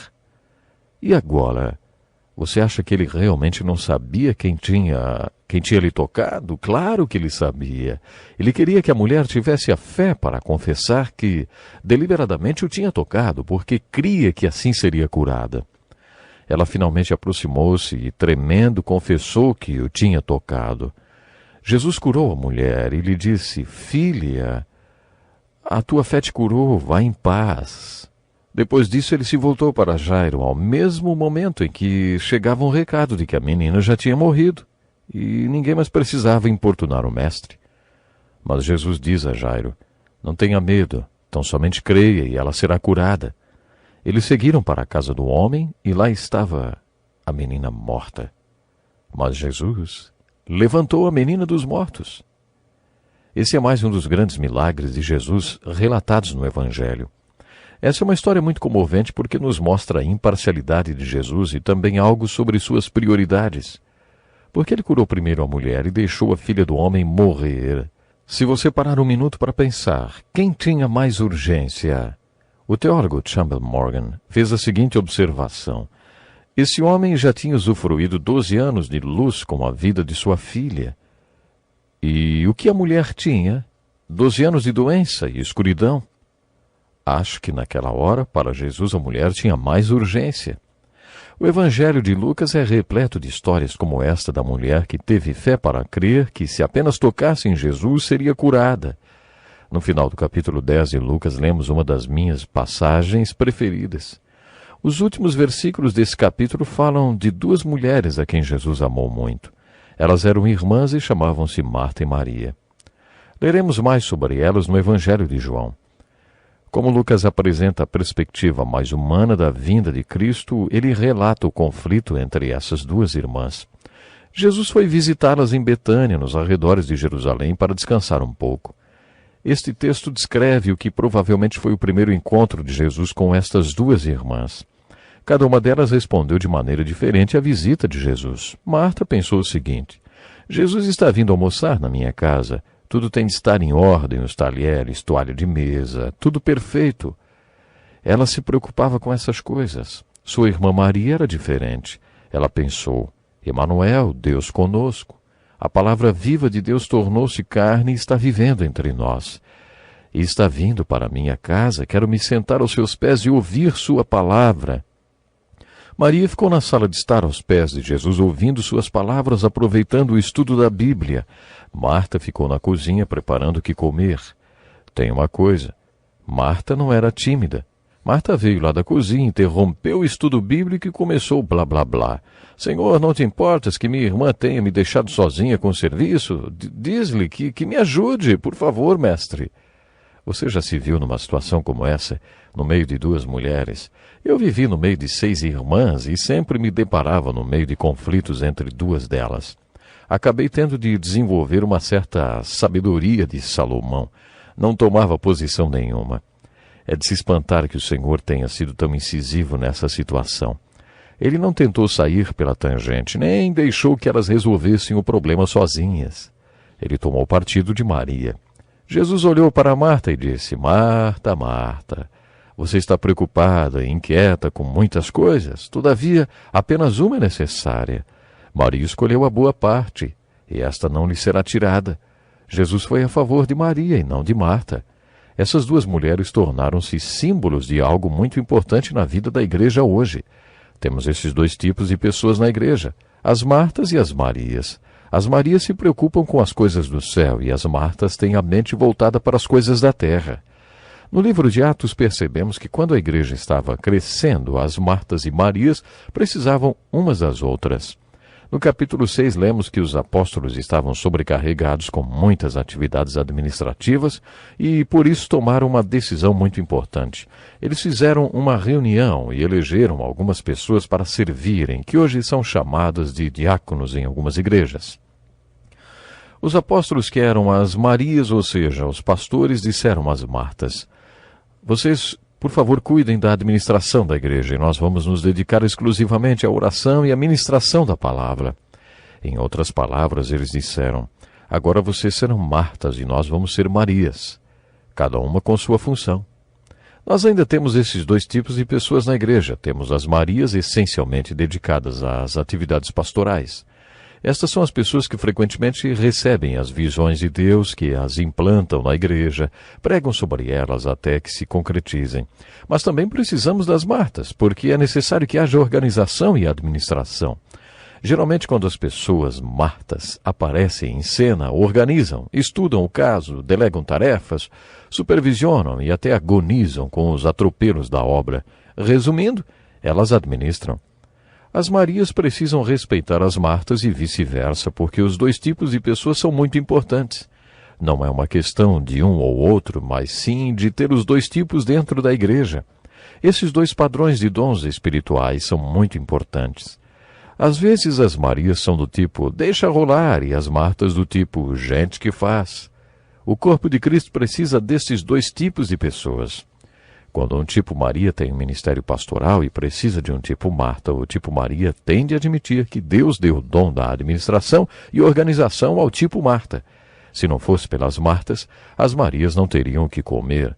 E agora, você acha que ele realmente não sabia quem tinha lhe tocado? Claro que ele sabia. Ele queria que a mulher tivesse a fé para confessar que deliberadamente o tinha tocado, porque cria que assim seria curada. Ela finalmente aproximou-se e, tremendo, confessou que o tinha tocado. Jesus curou a mulher e lhe disse: Filha, a tua fé te curou, vá em paz. Depois disso, ele se voltou para Jairo, ao mesmo momento em que chegava um recado de que a menina já tinha morrido e ninguém mais precisava importunar o mestre. Mas Jesus diz a Jairo: Não tenha medo, tão somente creia e ela será curada. Eles seguiram para a casa do homem e lá estava a menina morta. Mas Jesus levantou a menina dos mortos. Esse é mais um dos grandes milagres de Jesus relatados no Evangelho. Essa é uma história muito comovente porque nos mostra a imparcialidade de Jesus e também algo sobre suas prioridades. Porque ele curou primeiro a mulher e deixou a filha do homem morrer. Se você parar um minuto para pensar, quem tinha mais urgência? O teólogo Campbell Morgan fez a seguinte observação. Esse homem já tinha usufruído 12 anos de luz com a vida de sua filha. E o que a mulher tinha? 12 anos de doença e escuridão. Acho que naquela hora, para Jesus, a mulher tinha mais urgência. O Evangelho de Lucas é repleto de histórias como esta da mulher que teve fé para crer que se apenas tocasse em Jesus seria curada. No final do capítulo 10 de Lucas, lemos uma das minhas passagens preferidas. Os últimos versículos desse capítulo falam de duas mulheres a quem Jesus amou muito. Elas eram irmãs e chamavam-se Marta e Maria. Leremos mais sobre elas no Evangelho de João. Como Lucas apresenta a perspectiva mais humana da vinda de Cristo, ele relata o conflito entre essas duas irmãs. Jesus foi visitá-las em Betânia, nos arredores de Jerusalém, para descansar um pouco. Este texto descreve o que provavelmente foi o primeiro encontro de Jesus com estas duas irmãs. Cada uma delas respondeu de maneira diferente à visita de Jesus. Marta pensou o seguinte: Jesus está vindo almoçar na minha casa. Tudo tem de estar em ordem, os talheres, toalha de mesa, tudo perfeito. Ela se preocupava com essas coisas. Sua irmã Maria era diferente. Ela pensou: Emanuel, Deus conosco. A palavra viva de Deus tornou-se carne e está vivendo entre nós. E está vindo para a minha casa, quero me sentar aos seus pés e ouvir sua palavra. Maria ficou na sala de estar aos pés de Jesus, ouvindo suas palavras, aproveitando o estudo da Bíblia. Marta ficou na cozinha, preparando o que comer. Tem uma coisa, Marta não era tímida. Marta veio lá da cozinha, interrompeu o estudo bíblico e começou blá blá blá. Senhor, não te importas que minha irmã tenha me deixado sozinha com o serviço? Diz-lhe que me ajude, por favor, mestre. Você já se viu numa situação como essa, no meio de duas mulheres? Eu vivi no meio de 6 irmãs e sempre me deparava no meio de conflitos entre duas delas. Acabei tendo de desenvolver uma certa sabedoria de Salomão. Não tomava posição nenhuma. É de se espantar que o Senhor tenha sido tão incisivo nessa situação. Ele não tentou sair pela tangente, nem deixou que elas resolvessem o problema sozinhas. Ele tomou partido de Maria. Jesus olhou para Marta e disse: Marta, Marta, você está preocupada e inquieta com muitas coisas, todavia apenas uma é necessária. Maria escolheu a boa parte, e esta não lhe será tirada. Jesus foi a favor de Maria e não de Marta. Essas duas mulheres tornaram-se símbolos de algo muito importante na vida da igreja hoje. Temos esses dois tipos de pessoas na igreja, as Martas e as Marias. As Marias se preocupam com as coisas do céu e as Martas têm a mente voltada para as coisas da terra. No livro de Atos percebemos que quando a igreja estava crescendo, as Martas e Marias precisavam umas das outras. No capítulo 6, lemos que os apóstolos estavam sobrecarregados com muitas atividades administrativas e, por isso, tomaram uma decisão muito importante. Eles fizeram uma reunião e elegeram algumas pessoas para servirem, que hoje são chamadas de diáconos em algumas igrejas. Os apóstolos, que eram as Marias, ou seja, os pastores, disseram às Martas: Vocês, por favor, cuidem da administração da igreja e nós vamos nos dedicar exclusivamente à oração e à ministração da palavra. Em outras palavras, eles disseram: Agora vocês serão Martas e nós vamos ser Marias, cada uma com sua função. Nós ainda temos esses dois tipos de pessoas na igreja. Temos as Marias, essencialmente dedicadas às atividades pastorais. Estas são as pessoas que frequentemente recebem as visões de Deus, que as implantam na igreja, pregam sobre elas até que se concretizem. Mas também precisamos das Martas, porque é necessário que haja organização e administração. Geralmente, quando as pessoas Martas aparecem em cena, organizam, estudam o caso, delegam tarefas, supervisionam e até agonizam com os atropelos da obra. Resumindo, elas administram. As Marias precisam respeitar as Martas e vice-versa, porque os dois tipos de pessoas são muito importantes. Não é uma questão de um ou outro, mas sim de ter os dois tipos dentro da igreja. Esses dois padrões de dons espirituais são muito importantes. Às vezes as Marias são do tipo deixa rolar e as Martas do tipo gente que faz. O corpo de Cristo precisa destes dois tipos de pessoas. Quando um tipo Maria tem um ministério pastoral e precisa de um tipo Marta, o tipo Maria tem de admitir que Deus deu o dom da administração e organização ao tipo Marta. Se não fosse pelas Martas, as Marias não teriam o que comer.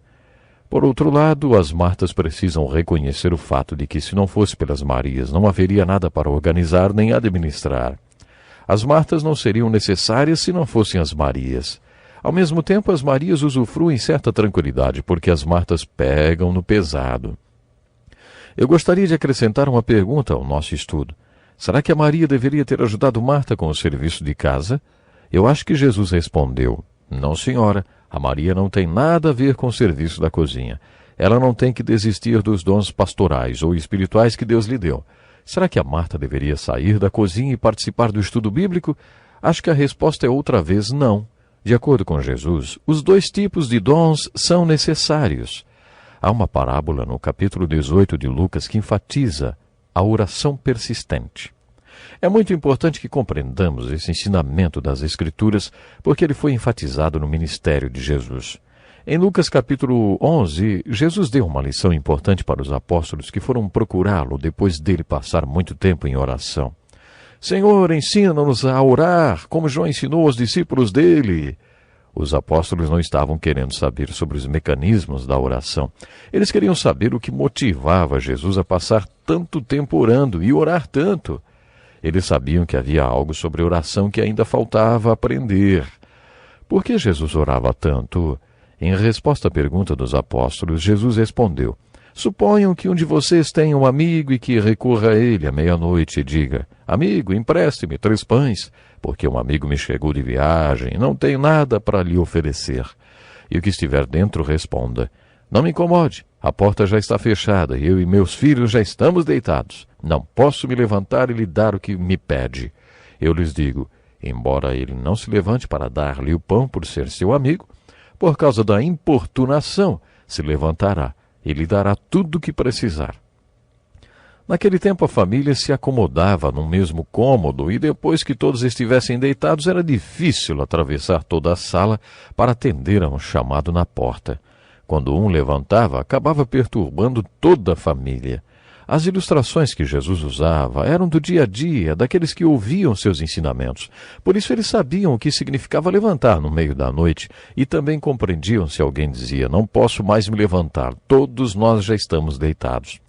Por outro lado, as Martas precisam reconhecer o fato de que se não fosse pelas Marias, não haveria nada para organizar nem administrar. As Martas não seriam necessárias se não fossem as Marias. Ao mesmo tempo, as Marias usufruem certa tranquilidade, porque as Martas pegam no pesado. Eu gostaria de acrescentar uma pergunta ao nosso estudo. Será que a Maria deveria ter ajudado Marta com o serviço de casa? Eu acho que Jesus respondeu: não, senhora, a Maria não tem nada a ver com o serviço da cozinha. Ela não tem que desistir dos dons pastorais ou espirituais que Deus lhe deu. Será que a Marta deveria sair da cozinha e participar do estudo bíblico? Acho que a resposta é outra vez não. De acordo com Jesus, os dois tipos de dons são necessários. Há uma parábola no capítulo 18 de Lucas que enfatiza a oração persistente. É muito importante que compreendamos esse ensinamento das Escrituras, porque ele foi enfatizado no ministério de Jesus. Em Lucas capítulo 11, Jesus deu uma lição importante para os apóstolos que foram procurá-lo depois dele passar muito tempo em oração. Senhor, ensina-nos a orar, como João ensinou aos discípulos dele. Os apóstolos não estavam querendo saber sobre os mecanismos da oração. Eles queriam saber o que motivava Jesus a passar tanto tempo orando e orar tanto. Eles sabiam que havia algo sobre oração que ainda faltava aprender. Por que Jesus orava tanto? Em resposta à pergunta dos apóstolos, Jesus respondeu: suponham que um de vocês tenha um amigo e que recorra a ele à meia-noite e diga: amigo, empreste-me 3 pães, porque um amigo me chegou de viagem e não tenho nada para lhe oferecer. E o que estiver dentro responda: não me incomode, a porta já está fechada e eu e meus filhos já estamos deitados. Não posso me levantar e lhe dar o que me pede. Eu lhes digo, embora ele não se levante para dar-lhe o pão por ser seu amigo, por causa da importunação se levantará e lhe dará tudo o que precisar. Naquele tempo a família se acomodava num mesmo cômodo e depois que todos estivessem deitados era difícil atravessar toda a sala para atender a um chamado na porta. Quando um levantava, acabava perturbando toda a família. As ilustrações que Jesus usava eram do dia a dia, daqueles que ouviam seus ensinamentos. Por isso eles sabiam o que significava levantar no meio da noite e também compreendiam se alguém dizia: não posso mais me levantar, todos nós já estamos deitados.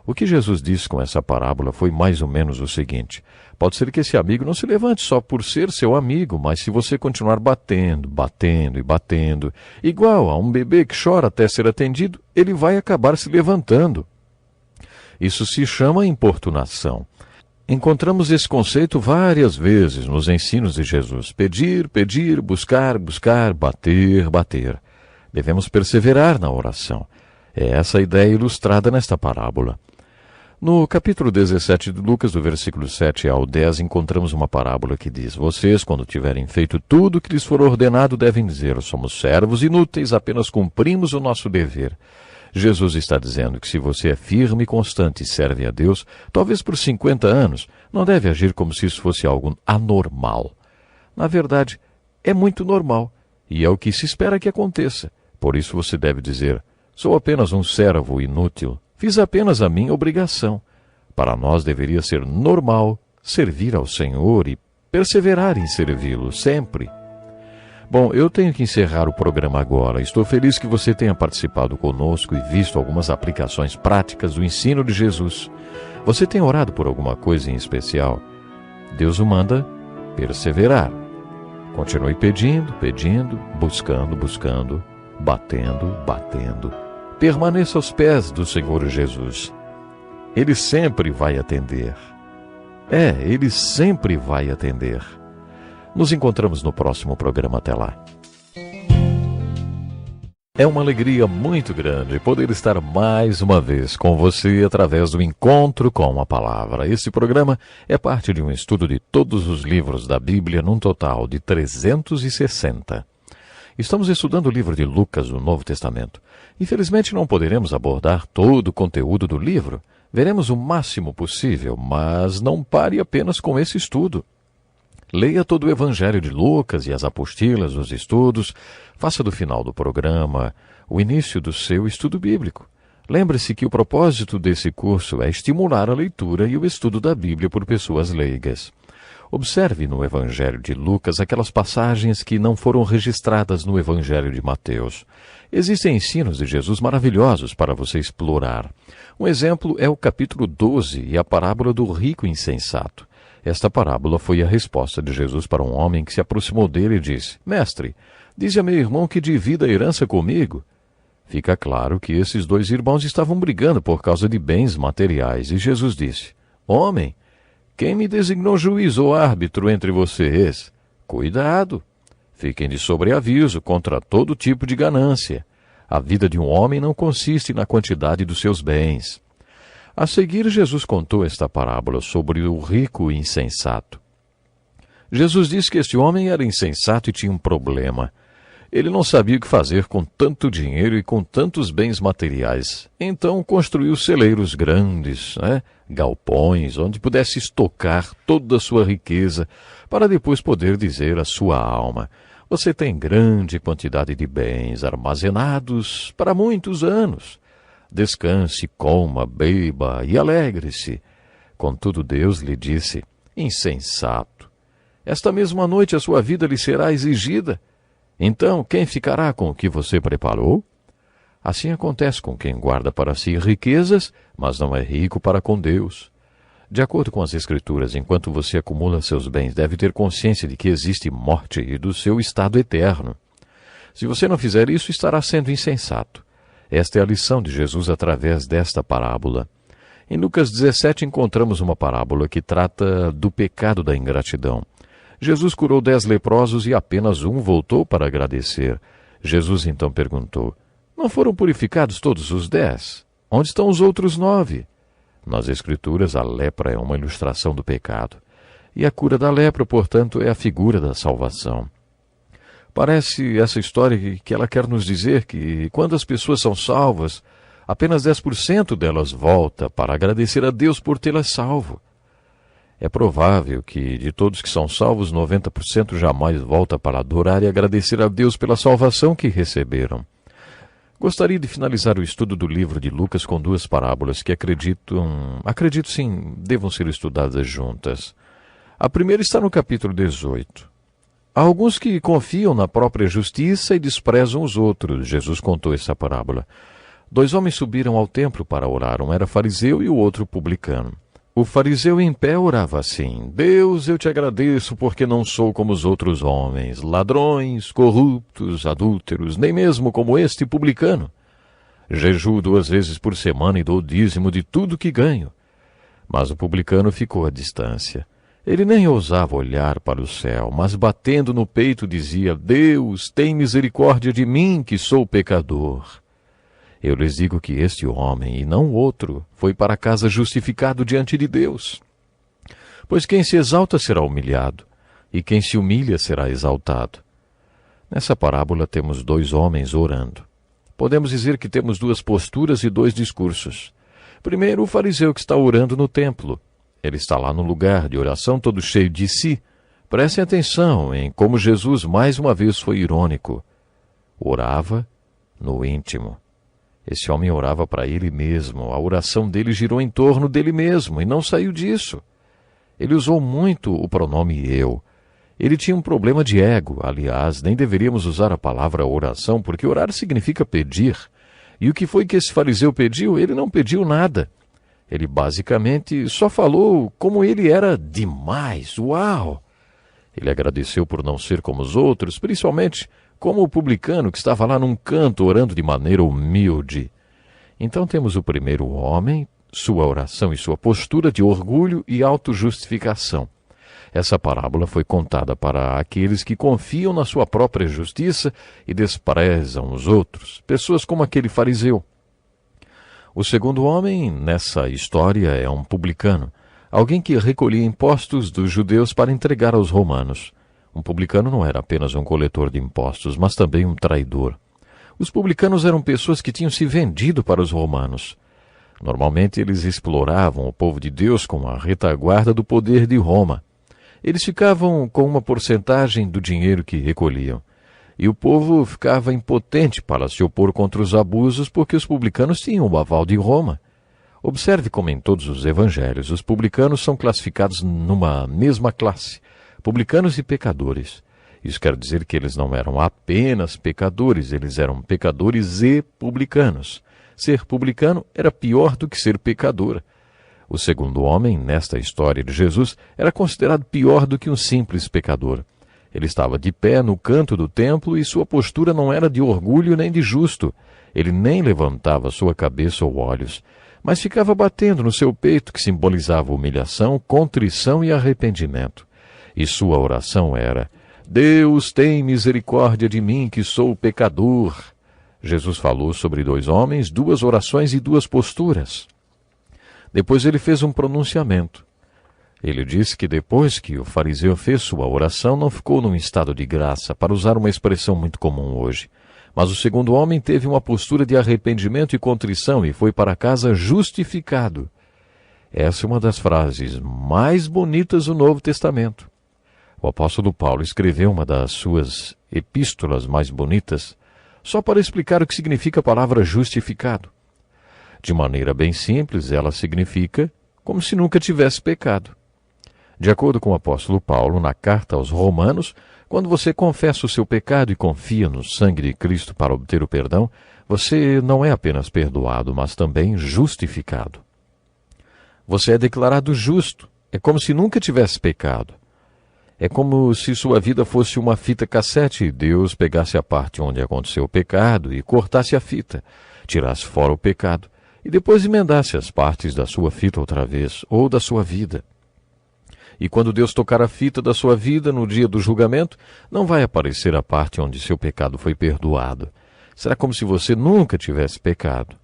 O que Jesus disse com essa parábola foi mais ou menos o seguinte: pode ser que esse amigo não se levante só por ser seu amigo, mas se você continuar batendo, batendo e batendo, igual a um bebê que chora até ser atendido, ele vai acabar se levantando. Isso se chama importunação. Encontramos esse conceito várias vezes nos ensinos de Jesus: pedir, pedir, buscar, buscar, bater, bater. Devemos perseverar na oração. É essa a ideia ilustrada nesta parábola. No capítulo 17 de Lucas, do versículo 7 ao 10, encontramos uma parábola que diz: vocês, quando tiverem feito tudo o que lhes for ordenado, devem dizer: somos servos inúteis, apenas cumprimos o nosso dever. Jesus está dizendo que se você é firme e constante e serve a Deus, talvez por 50 anos, não deve agir como se isso fosse algo anormal. Na verdade, é muito normal, e é o que se espera que aconteça. Por isso você deve dizer: sou apenas um servo inútil, fiz apenas a minha obrigação. Para nós deveria ser normal servir ao Senhor e perseverar em servi-lo sempre. Bom, eu tenho que encerrar o programa agora. Estou feliz que você tenha participado conosco e visto algumas aplicações práticas do ensino de Jesus. Você tem orado por alguma coisa em especial? Deus o manda perseverar. Continue pedindo, pedindo, buscando, buscando, batendo, batendo. Permaneça aos pés do Senhor Jesus. Ele sempre vai atender. Ele sempre vai atender. Nos encontramos no próximo programa. Até lá. É uma alegria muito grande poder estar mais uma vez com você através do Encontro com a Palavra. Este programa é parte de um estudo de todos os livros da Bíblia, num total de 360. Estamos estudando o livro de Lucas, do Novo Testamento. Infelizmente não poderemos abordar todo o conteúdo do livro. Veremos o máximo possível, mas não pare apenas com esse estudo. Leia todo o Evangelho de Lucas e as apostilas, os estudos. Faça do final do programa o início do seu estudo bíblico. Lembre-se que o propósito desse curso é estimular a leitura e o estudo da Bíblia por pessoas leigas. Observe no Evangelho de Lucas aquelas passagens que não foram registradas no Evangelho de Mateus. Existem ensinos de Jesus maravilhosos para você explorar. Um exemplo é o capítulo 12 e a parábola do rico insensato. Esta parábola foi a resposta de Jesus para um homem que se aproximou dele e disse: Mestre, dize a meu irmão que divida a herança comigo. Fica claro que esses dois irmãos estavam brigando por causa de bens materiais, e Jesus disse: Homem, quem me designou juiz ou árbitro entre vocês? Cuidado! Fiquem de sobreaviso contra todo tipo de ganância. A vida de um homem não consiste na quantidade dos seus bens. A seguir, Jesus contou esta parábola sobre o rico insensato. Jesus disse que este homem era insensato e tinha um problema. Ele não sabia o que fazer com tanto dinheiro e com tantos bens materiais. Então construiu celeiros grandes, galpões, onde pudesse estocar toda a sua riqueza, para depois poder dizer à sua alma: você tem grande quantidade de bens armazenados para muitos anos. Descanse, coma, beba e alegre-se. Contudo, Deus lhe disse: insensato, esta mesma noite a sua vida lhe será exigida. Então, quem ficará com o que você preparou? Assim acontece com quem guarda para si riquezas, mas não é rico para com Deus. De acordo com as Escrituras, enquanto você acumula seus bens, deve ter consciência de que existe morte e do seu estado eterno. Se você não fizer isso, estará sendo insensato. Esta é a lição de Jesus através desta parábola. Em Lucas 17 encontramos uma parábola que trata do pecado da ingratidão. Jesus curou 10 leprosos e apenas um voltou para agradecer. Jesus então perguntou: não foram purificados todos os 10? Onde estão os outros 9? Nas Escrituras, a lepra é uma ilustração do pecado. E a cura da lepra, portanto, é a figura da salvação. Parece essa história que ela quer nos dizer que, quando as pessoas são salvas, apenas 10% delas volta para agradecer a Deus por tê-las salvo. É provável que, de todos que são salvos, 90% jamais volta para adorar e agradecer a Deus pela salvação que receberam. Gostaria de finalizar o estudo do livro de Lucas com 2 parábolas que acredito sim, devam ser estudadas juntas. A primeira está no capítulo 18. Há alguns que confiam na própria justiça e desprezam os outros. Jesus contou essa parábola. 2 homens subiram ao templo para orar. Um era fariseu e o outro publicano. O fariseu em pé orava assim: Deus, eu te agradeço porque não sou como os outros homens, ladrões, corruptos, adúlteros, nem mesmo como este publicano. Jejuo 2 vezes por semana e dou dízimo de tudo que ganho. Mas o publicano ficou à distância. Ele nem ousava olhar para o céu, mas batendo no peito dizia: Deus, tem misericórdia de mim, que sou pecador. Eu lhes digo que este homem, e não outro, foi para casa justificado diante de Deus. Pois quem se exalta será humilhado, e quem se humilha será exaltado. Nessa parábola temos 2 homens orando. Podemos dizer que temos 2 posturas e 2 discursos. Primeiro, o fariseu que está orando no templo. Ele está lá no lugar de oração todo cheio de si. Prestem atenção em como Jesus mais uma vez foi irônico. Orava no íntimo. Esse homem orava para ele mesmo. A oração dele girou em torno dele mesmo e não saiu disso. Ele usou muito o pronome eu. Ele tinha um problema de ego. Aliás, nem deveríamos usar a palavra oração, porque orar significa pedir. E o que foi que esse fariseu pediu? Ele não pediu nada. Ele basicamente só falou como ele era demais. Uau! Ele agradeceu por não ser como os outros, principalmente como o publicano que estava lá num canto orando de maneira humilde. Então temos o primeiro homem, sua oração e sua postura de orgulho e autojustificação. Essa parábola foi contada para aqueles que confiam na sua própria justiça e desprezam os outros, pessoas como aquele fariseu. O segundo homem nessa história é um publicano, alguém que recolhia impostos dos judeus para entregar aos romanos. Um publicano não era apenas um coletor de impostos, mas também um traidor. Os publicanos eram pessoas que tinham se vendido para os romanos. Normalmente eles exploravam o povo de Deus com a retaguarda do poder de Roma. Eles ficavam com uma porcentagem do dinheiro que recolhiam. E o povo ficava impotente para se opor contra os abusos porque os publicanos tinham o aval de Roma. Observe como em todos os evangelhos os publicanos são classificados numa mesma classe, publicanos e pecadores. Isso quer dizer que eles não eram apenas pecadores, eles eram pecadores e publicanos. Ser publicano era pior do que ser pecador. O segundo homem, nesta história de Jesus, era considerado pior do que um simples pecador. Ele estava de pé no canto do templo e sua postura não era de orgulho nem de justo. Ele nem levantava sua cabeça ou olhos, mas ficava batendo no seu peito, que simbolizava humilhação, contrição e arrependimento. E sua oração era: Deus, tem misericórdia de mim, que sou pecador. Jesus falou sobre 2 homens, 2 orações e 2 posturas. Depois ele fez um pronunciamento. Ele disse que depois que o fariseu fez sua oração, não ficou num estado de graça, para usar uma expressão muito comum hoje. Mas o segundo homem teve uma postura de arrependimento e contrição e foi para casa justificado. Essa é uma das frases mais bonitas do Novo Testamento. O apóstolo Paulo escreveu uma das suas epístolas mais bonitas só para explicar o que significa a palavra justificado. De maneira bem simples, ela significa como se nunca tivesse pecado. De acordo com o apóstolo Paulo, na carta aos Romanos, quando você confessa o seu pecado e confia no sangue de Cristo para obter o perdão, você não é apenas perdoado, mas também justificado. Você é declarado justo, é como se nunca tivesse pecado. É como se sua vida fosse uma fita cassete e Deus pegasse a parte onde aconteceu o pecado e cortasse a fita, tirasse fora o pecado e depois emendasse as partes da sua fita outra vez, ou da sua vida. E quando Deus tocar a fita da sua vida no dia do julgamento, não vai aparecer a parte onde seu pecado foi perdoado. Será como se você nunca tivesse pecado.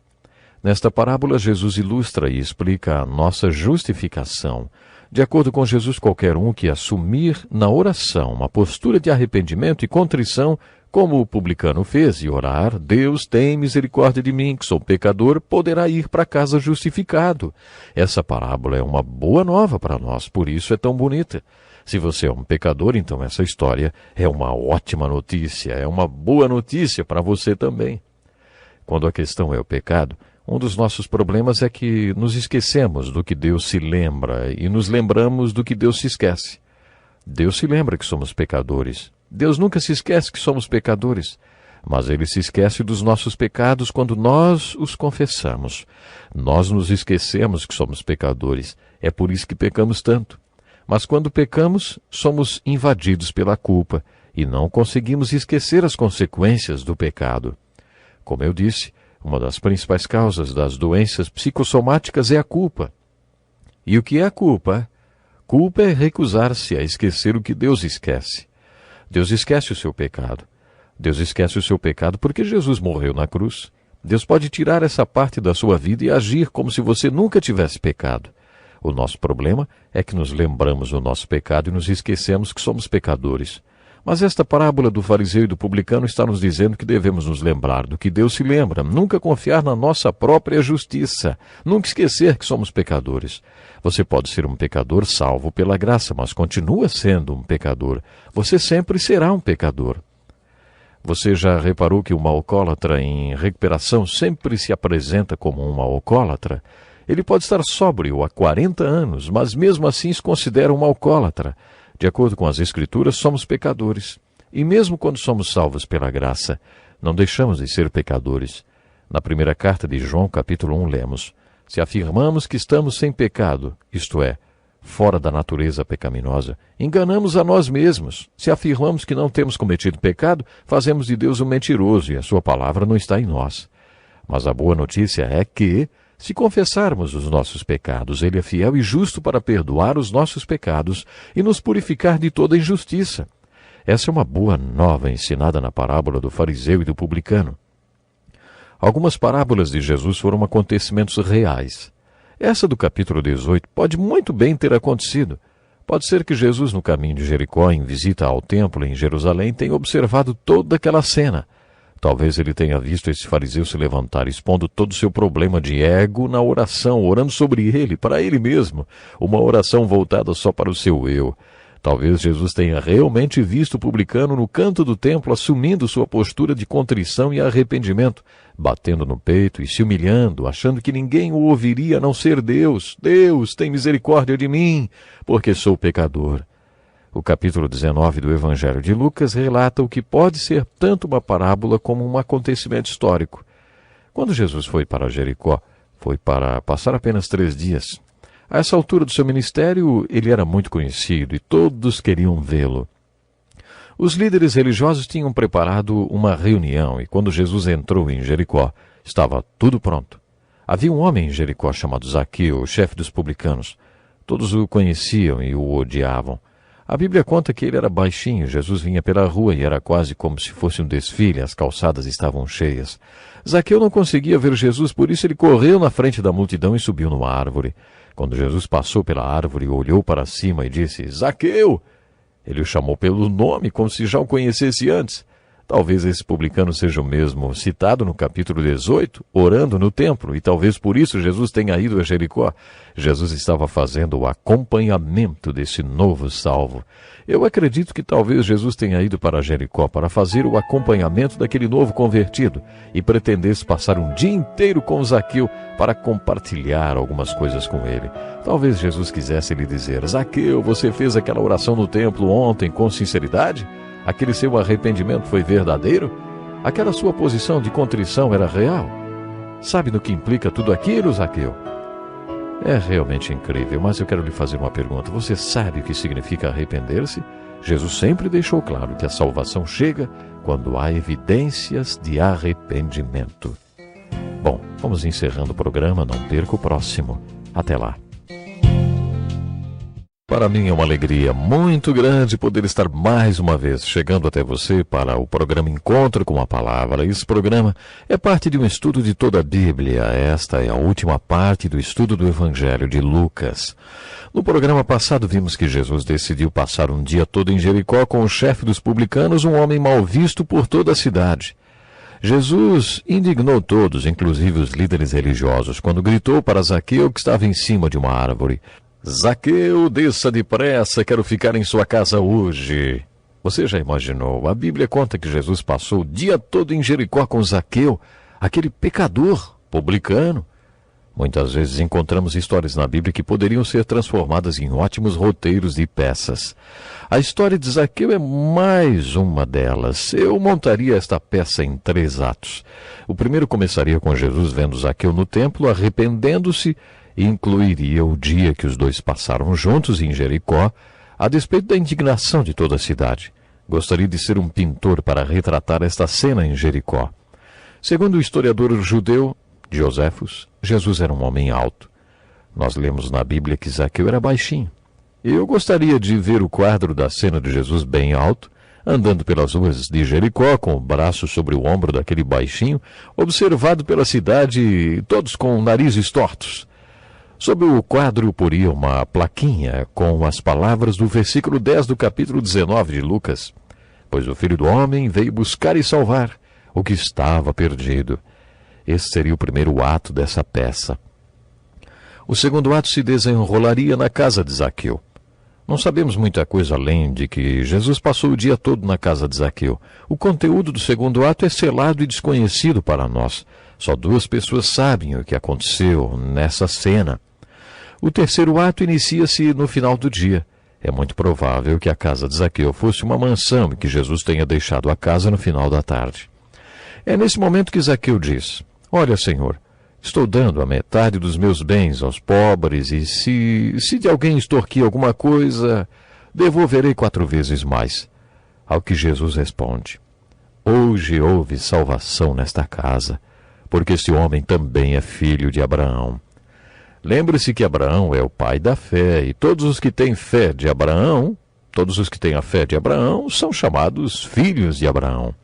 Nesta parábola, Jesus ilustra e explica a nossa justificação. De acordo com Jesus, qualquer um que assumir na oração uma postura de arrependimento e contrição, como o publicano fez, e orar, Deus, tem misericórdia de mim, que sou pecador, poderá ir para casa justificado. Essa parábola é uma boa nova para nós, por isso é tão bonita. Se você é um pecador, então essa história é uma ótima notícia, é uma boa notícia para você também. Quando a questão é o pecado, um dos nossos problemas é que nos esquecemos do que Deus se lembra e nos lembramos do que Deus se esquece. Deus se lembra que somos pecadores. Deus nunca se esquece que somos pecadores, mas Ele se esquece dos nossos pecados quando nós os confessamos. Nós nos esquecemos que somos pecadores, é por isso que pecamos tanto. Mas quando pecamos, somos invadidos pela culpa e não conseguimos esquecer as consequências do pecado. Como eu disse, uma das principais causas das doenças psicossomáticas é a culpa. E o que é a culpa? Culpa é recusar-se a esquecer o que Deus esquece. Deus esquece o seu pecado. Deus esquece o seu pecado porque Jesus morreu na cruz. Deus pode tirar essa parte da sua vida e agir como se você nunca tivesse pecado. O nosso problema é que nos lembramos do nosso pecado e nos esquecemos que somos pecadores. Mas esta parábola do fariseu e do publicano está nos dizendo que devemos nos lembrar do que Deus se lembra, nunca confiar na nossa própria justiça, nunca esquecer que somos pecadores. Você pode ser um pecador salvo pela graça, mas continua sendo um pecador. Você sempre será um pecador. Você já reparou que um alcoólatra em recuperação sempre se apresenta como um alcoólatra? Ele pode estar sóbrio há 40 anos, mas mesmo assim se considera um alcoólatra. De acordo com as Escrituras, somos pecadores. E mesmo quando somos salvos pela graça, não deixamos de ser pecadores. Na primeira carta de João, capítulo 1, lemos: se afirmamos que estamos sem pecado, isto é, fora da natureza pecaminosa, enganamos a nós mesmos. Se afirmamos que não temos cometido pecado, fazemos de Deus um mentiroso e a sua palavra não está em nós. Mas a boa notícia é que, se confessarmos os nossos pecados, Ele é fiel e justo para perdoar os nossos pecados e nos purificar de toda injustiça. Essa é uma boa nova ensinada na parábola do fariseu e do publicano. Algumas parábolas de Jesus foram acontecimentos reais. Essa do capítulo 18 pode muito bem ter acontecido. Pode ser que Jesus, no caminho de Jericó, em visita ao templo em Jerusalém, tenha observado toda aquela cena. Talvez ele tenha visto esse fariseu se levantar, expondo todo o seu problema de ego na oração, orando sobre ele, para ele mesmo, uma oração voltada só para o seu eu. Talvez Jesus tenha realmente visto o publicano no canto do templo assumindo sua postura de contrição e arrependimento, batendo no peito e se humilhando, achando que ninguém o ouviria a não ser Deus. Deus, tem misericórdia de mim, porque sou pecador. O capítulo 19 do Evangelho de Lucas relata o que pode ser tanto uma parábola como um acontecimento histórico. Quando Jesus foi para Jericó, foi para passar apenas 3 dias. A essa altura do seu ministério, ele era muito conhecido e todos queriam vê-lo. Os líderes religiosos tinham preparado uma reunião e quando Jesus entrou em Jericó, estava tudo pronto. Havia um homem em Jericó chamado Zaqueu, o chefe dos publicanos. Todos o conheciam e o odiavam. A Bíblia conta que ele era baixinho, Jesus vinha pela rua e era quase como se fosse um desfile, as calçadas estavam cheias. Zaqueu não conseguia ver Jesus, por isso ele correu na frente da multidão e subiu numa árvore. Quando Jesus passou pela árvore, olhou para cima e disse, Zaqueu! Ele o chamou pelo nome, como se já o conhecesse antes. Talvez esse publicano seja o mesmo citado no capítulo 18, orando no templo, e talvez por isso Jesus tenha ido a Jericó. Jesus estava fazendo o acompanhamento desse novo salvo. Eu acredito que talvez Jesus tenha ido para Jericó para fazer o acompanhamento daquele novo convertido e pretendesse passar um dia inteiro com Zaqueu para compartilhar algumas coisas com ele. Talvez Jesus quisesse lhe dizer, Zaqueu, você fez aquela oração no templo ontem com sinceridade? Aquele seu arrependimento foi verdadeiro? Aquela sua posição de contrição era real? Sabe no que implica tudo aquilo, Zaqueu? É realmente incrível, mas eu quero lhe fazer uma pergunta. Você sabe o que significa arrepender-se? Jesus sempre deixou claro que a salvação chega quando há evidências de arrependimento. Bom, vamos encerrando o programa, não perca o próximo. Até lá. Para mim é uma alegria muito grande poder estar mais uma vez chegando até você para o programa Encontro com a Palavra. Esse programa é parte de um estudo de toda a Bíblia. Esta é a última parte do estudo do Evangelho de Lucas. No programa passado vimos que Jesus decidiu passar um dia todo em Jericó com o chefe dos publicanos, um homem mal visto por toda a cidade. Jesus indignou todos, inclusive os líderes religiosos, quando gritou para Zaqueu que estava em cima de uma árvore. Zaqueu, desça depressa, quero ficar em sua casa hoje. Você já imaginou? A Bíblia conta que Jesus passou o dia todo em Jericó com Zaqueu, aquele pecador, publicano. Muitas vezes encontramos histórias na Bíblia que poderiam ser transformadas em ótimos roteiros de peças. A história de Zaqueu é mais uma delas. Eu montaria esta peça em 3 atos. O primeiro começaria com Jesus vendo Zaqueu no templo, arrependendo-se, e incluiria o dia que os dois passaram juntos em Jericó, a despeito da indignação de toda a cidade. Gostaria de ser um pintor para retratar esta cena em Jericó. Segundo o historiador judeu Josefus, Jesus era um homem alto. Nós lemos na Bíblia que Zaqueu era baixinho. Eu gostaria de ver o quadro da cena de Jesus bem alto, andando pelas ruas de Jericó, com o braço sobre o ombro daquele baixinho, observado pela cidade, todos com narizes tortos. Sobre o quadro poria uma plaquinha com as palavras do versículo 10 do capítulo 19 de Lucas. Pois o Filho do Homem veio buscar e salvar o que estava perdido. Esse seria o primeiro ato dessa peça. O segundo ato se desenrolaria na casa de Zaqueu. Não sabemos muita coisa além de que Jesus passou o dia todo na casa de Zaqueu. O conteúdo do segundo ato é selado e desconhecido para nós. Só 2 pessoas sabem o que aconteceu nessa cena. O terceiro ato inicia-se no final do dia. É muito provável que a casa de Zaqueu fosse uma mansão e que Jesus tenha deixado a casa no final da tarde. É nesse momento que Zaqueu diz, olha, Senhor, estou dando a metade dos meus bens aos pobres e se de alguém extorquir alguma coisa, devolverei 4 vezes mais. Ao que Jesus responde, hoje houve salvação nesta casa, porque este homem também é filho de Abraão. Lembre-se que Abraão é o pai da fé, e todos os que têm fé de Abraão, todos os que têm a fé de Abraão, são chamados filhos de Abraão.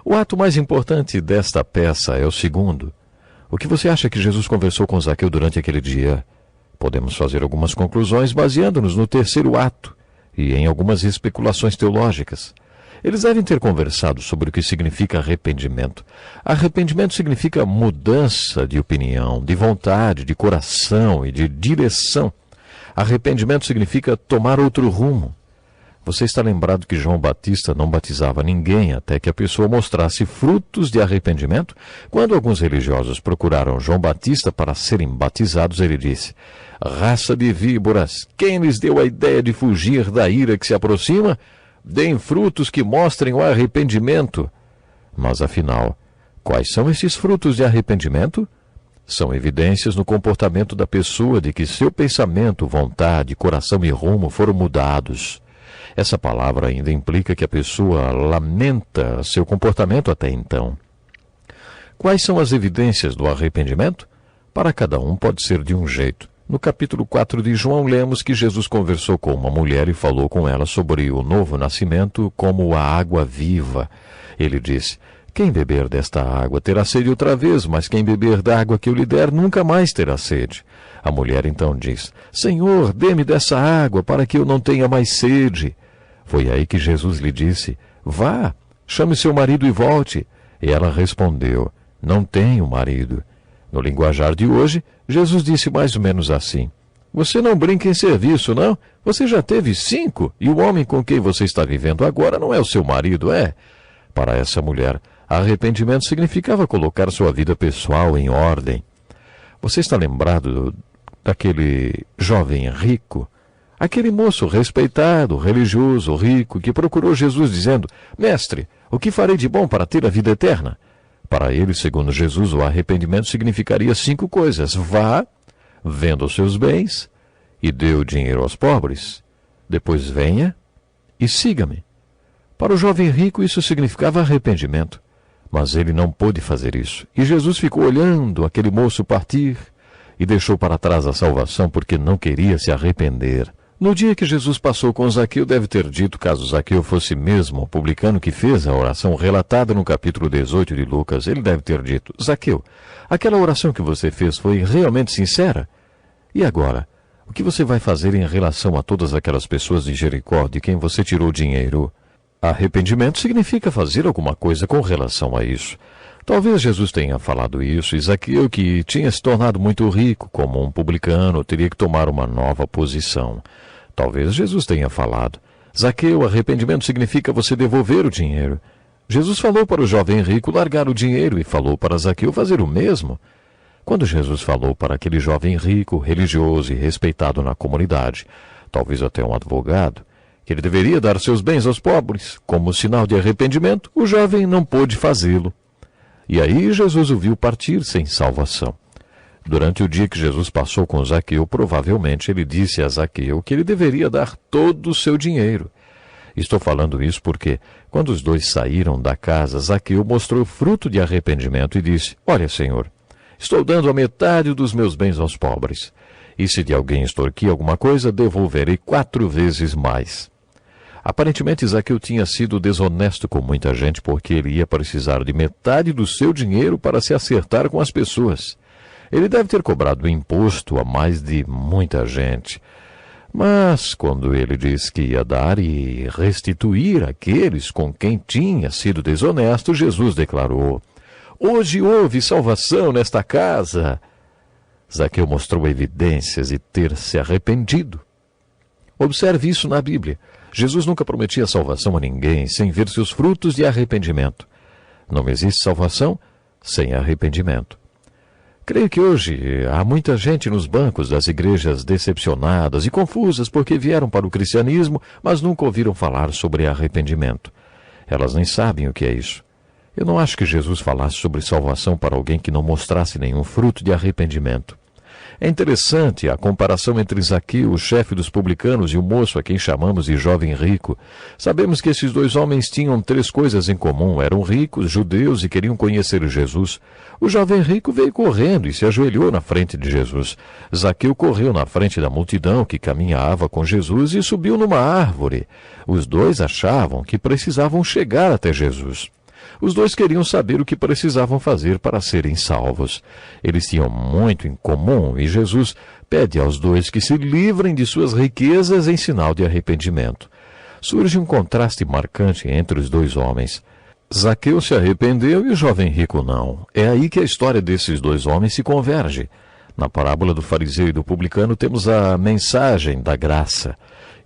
O ato mais importante desta peça é o segundo. O que você acha que Jesus conversou com Zaqueu durante aquele dia? Podemos fazer algumas conclusões baseando-nos no terceiro ato e em algumas especulações teológicas. Eles devem ter conversado sobre o que significa arrependimento. Arrependimento significa mudança de opinião, de vontade, de coração e de direção. Arrependimento significa tomar outro rumo. Você está lembrado que João Batista não batizava ninguém até que a pessoa mostrasse frutos de arrependimento? Quando alguns religiosos procuraram João Batista para serem batizados, ele disse: raça de víboras, quem lhes deu a ideia de fugir da ira que se aproxima? Deem frutos que mostrem o arrependimento. Mas afinal, quais são esses frutos de arrependimento? São evidências no comportamento da pessoa de que seu pensamento, vontade, coração e rumo foram mudados. Essa palavra ainda implica que a pessoa lamenta seu comportamento até então. Quais são as evidências do arrependimento? Para cada um pode ser de um jeito. No capítulo 4 de João, lemos que Jesus conversou com uma mulher e falou com ela sobre o novo nascimento como a água viva. Ele disse: quem beber desta água terá sede outra vez, mas quem beber da água que eu lhe der nunca mais terá sede. A mulher então diz: Senhor, dê-me dessa água para que eu não tenha mais sede. Foi aí que Jesus lhe disse: vá, chame seu marido e volte. E ela respondeu: não tenho marido. No linguajar de hoje, Jesus disse mais ou menos assim: você não brinca em serviço, não? Você já teve 5 e o homem com quem você está vivendo agora não é o seu marido, é? Para essa mulher, arrependimento significava colocar sua vida pessoal em ordem. Você está lembrado daquele jovem rico? Aquele moço respeitado, religioso, rico, que procurou Jesus dizendo: mestre, o que farei de bom para ter a vida eterna? Para ele, segundo Jesus, o arrependimento significaria 5 coisas. Vá, venda os seus bens e dê o dinheiro aos pobres. Depois venha e siga-me. Para o jovem rico isso significava arrependimento. Mas ele não pôde fazer isso. E Jesus ficou olhando aquele moço partir e deixou para trás a salvação porque não queria se arrepender. No dia que Jesus passou com Zaqueu, deve ter dito, caso Zaqueu fosse mesmo o publicano que fez a oração relatada no capítulo 18 de Lucas, ele deve ter dito: Zaqueu, aquela oração que você fez foi realmente sincera? E agora, o que você vai fazer em relação a todas aquelas pessoas de Jericó de quem você tirou dinheiro? Arrependimento significa fazer alguma coisa com relação a isso. Talvez Jesus tenha falado isso e Zaqueu, que tinha se tornado muito rico como um publicano, teria que tomar uma nova posição. Talvez Jesus tenha falado: Zaqueu, arrependimento significa você devolver o dinheiro. Jesus falou para o jovem rico largar o dinheiro e falou para Zaqueu fazer o mesmo. Quando Jesus falou para aquele jovem rico, religioso e respeitado na comunidade, talvez até um advogado, que ele deveria dar seus bens aos pobres, como sinal de arrependimento, o jovem não pôde fazê-lo. E aí Jesus o viu partir sem salvação. Durante o dia que Jesus passou com Zaqueu, provavelmente ele disse a Zaqueu que ele deveria dar todo o seu dinheiro. Estou falando isso porque, quando os dois saíram da casa, Zaqueu mostrou fruto de arrependimento e disse: olha, Senhor, estou dando a metade dos meus bens aos pobres. E se de alguém extorquir alguma coisa, devolverei 4 vezes mais. Aparentemente, Zaqueu tinha sido desonesto com muita gente porque ele ia precisar de metade do seu dinheiro para se acertar com as pessoas. Ele deve ter cobrado imposto a mais de muita gente. Mas, quando ele disse que ia dar e restituir aqueles com quem tinha sido desonesto, Jesus declarou: hoje houve salvação nesta casa. Zaqueu mostrou evidências de ter se arrependido. Observe isso na Bíblia. Jesus nunca prometia salvação a ninguém sem ver seus frutos de arrependimento. Não existe salvação sem arrependimento. Creio que hoje há muita gente nos bancos das igrejas decepcionadas e confusas porque vieram para o cristianismo, mas nunca ouviram falar sobre arrependimento. Elas nem sabem o que é isso. Eu não acho que Jesus falasse sobre salvação para alguém que não mostrasse nenhum fruto de arrependimento. É interessante a comparação entre Zaqueu, o chefe dos publicanos, e o moço a quem chamamos de jovem rico. Sabemos que esses 2 homens tinham 3 coisas em comum. Eram ricos, judeus e queriam conhecer Jesus. O jovem rico veio correndo e se ajoelhou na frente de Jesus. Zaqueu correu na frente da multidão que caminhava com Jesus e subiu numa árvore. Os 2 achavam que precisavam chegar até Jesus. Os 2 queriam saber o que precisavam fazer para serem salvos. Eles tinham muito em comum e Jesus pede aos 2 que se livrem de suas riquezas em sinal de arrependimento. Surge um contraste marcante entre os 2 homens. Zaqueu se arrependeu e o jovem rico não. É aí que a história desses 2 homens se converge. Na parábola do fariseu e do publicano temos a mensagem da graça.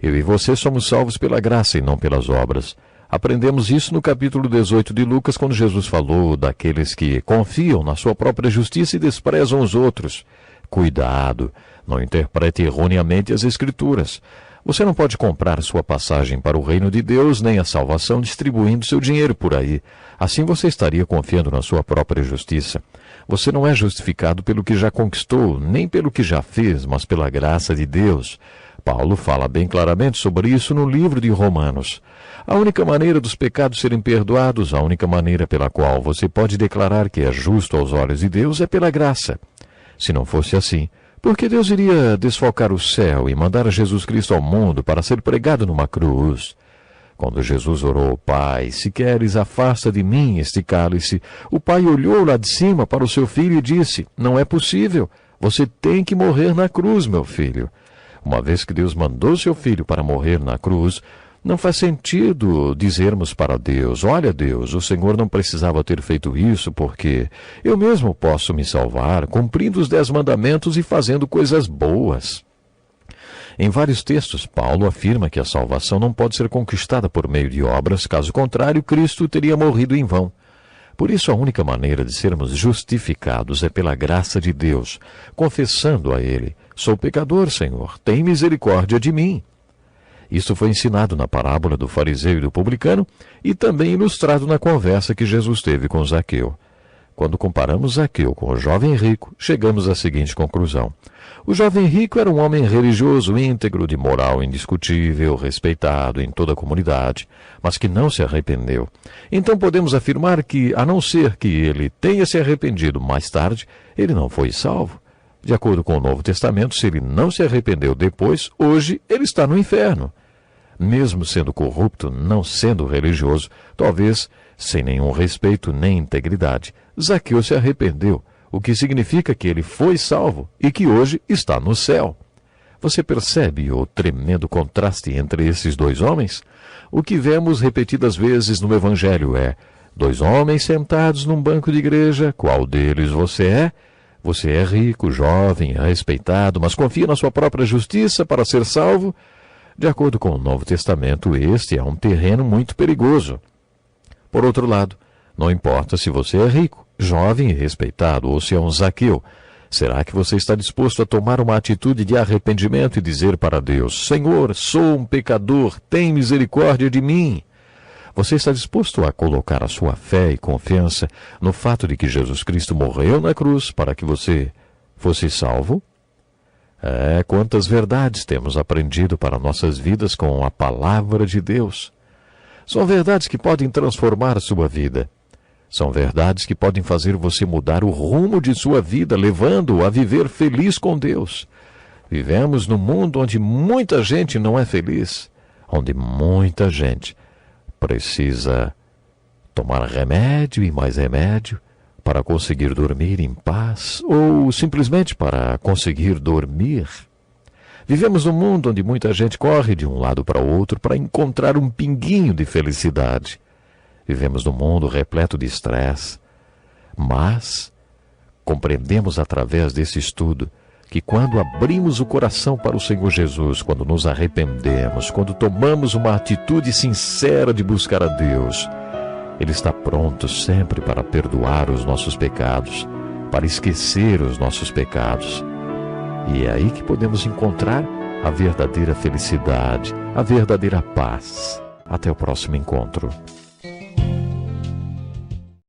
Eu e você somos salvos pela graça e não pelas obras. Aprendemos isso no capítulo 18 de Lucas, quando Jesus falou daqueles que confiam na sua própria justiça e desprezam os outros. Cuidado, não interprete erroneamente as Escrituras. Você não pode comprar sua passagem para o reino de Deus, nem a salvação distribuindo seu dinheiro por aí. Assim você estaria confiando na sua própria justiça. Você não é justificado pelo que já conquistou, nem pelo que já fez, mas pela graça de Deus. Paulo fala bem claramente sobre isso no livro de Romanos. A única maneira dos pecados serem perdoados, a única maneira pela qual você pode declarar que é justo aos olhos de Deus é pela graça. Se não fosse assim, por que Deus iria desfalcar o céu e mandar Jesus Cristo ao mundo para ser pregado numa cruz? Quando Jesus orou ao Pai, se queres, afasta de mim este cálice, o Pai olhou lá de cima para o seu filho e disse, não é possível, você tem que morrer na cruz, meu filho. Uma vez que Deus mandou seu filho para morrer na cruz, não faz sentido dizermos para Deus, olha Deus, o Senhor não precisava ter feito isso porque eu mesmo posso me salvar, cumprindo os 10 mandamentos e fazendo coisas boas. Em vários textos, Paulo afirma que a salvação não pode ser conquistada por meio de obras, caso contrário, Cristo teria morrido em vão. Por isso, a única maneira de sermos justificados é pela graça de Deus, confessando a Ele, sou pecador, Senhor, tem misericórdia de mim. Isso foi ensinado na parábola do fariseu e do publicano e também ilustrado na conversa que Jesus teve com Zaqueu. Quando comparamos Zaqueu com o jovem rico, chegamos à seguinte conclusão. O jovem rico era um homem religioso íntegro, de moral indiscutível, respeitado em toda a comunidade, mas que não se arrependeu. Então podemos afirmar que, a não ser que ele tenha se arrependido mais tarde, ele não foi salvo. De acordo com o Novo Testamento, se ele não se arrependeu depois, hoje ele está no inferno. Mesmo sendo corrupto, não sendo religioso, talvez sem nenhum respeito nem integridade, Zaqueu se arrependeu, o que significa que ele foi salvo e que hoje está no céu. Você percebe o tremendo contraste entre esses dois homens? O que vemos repetidas vezes no Evangelho é: 2 homens sentados num banco de igreja, qual deles você é? Você é rico, jovem, respeitado, mas confia na sua própria justiça para ser salvo? De acordo com o Novo Testamento, este é um terreno muito perigoso. Por outro lado, não importa se você é rico, jovem e respeitado, ou se é um Zaqueu, será que você está disposto a tomar uma atitude de arrependimento e dizer para Deus, Senhor, sou um pecador, tem misericórdia de mim? Você está disposto a colocar a sua fé e confiança no fato de que Jesus Cristo morreu na cruz para que você fosse salvo? Quantas verdades temos aprendido para nossas vidas com a palavra de Deus. São verdades que podem transformar sua vida. São verdades que podem fazer você mudar o rumo de sua vida, levando-o a viver feliz com Deus. Vivemos num mundo onde muita gente não é feliz, onde muita gente precisa tomar remédio e mais remédio para conseguir dormir em paz ou simplesmente para conseguir dormir. Vivemos num mundo onde muita gente corre de um lado para o outro para encontrar um pinguinho de felicidade. Vivemos num mundo repleto de estresse, mas compreendemos através desse estudo que quando abrimos o coração para o Senhor Jesus, quando nos arrependemos, quando tomamos uma atitude sincera de buscar a Deus, Ele está pronto sempre para perdoar os nossos pecados, para esquecer os nossos pecados. E é aí que podemos encontrar a verdadeira felicidade, a verdadeira paz. Até o próximo encontro.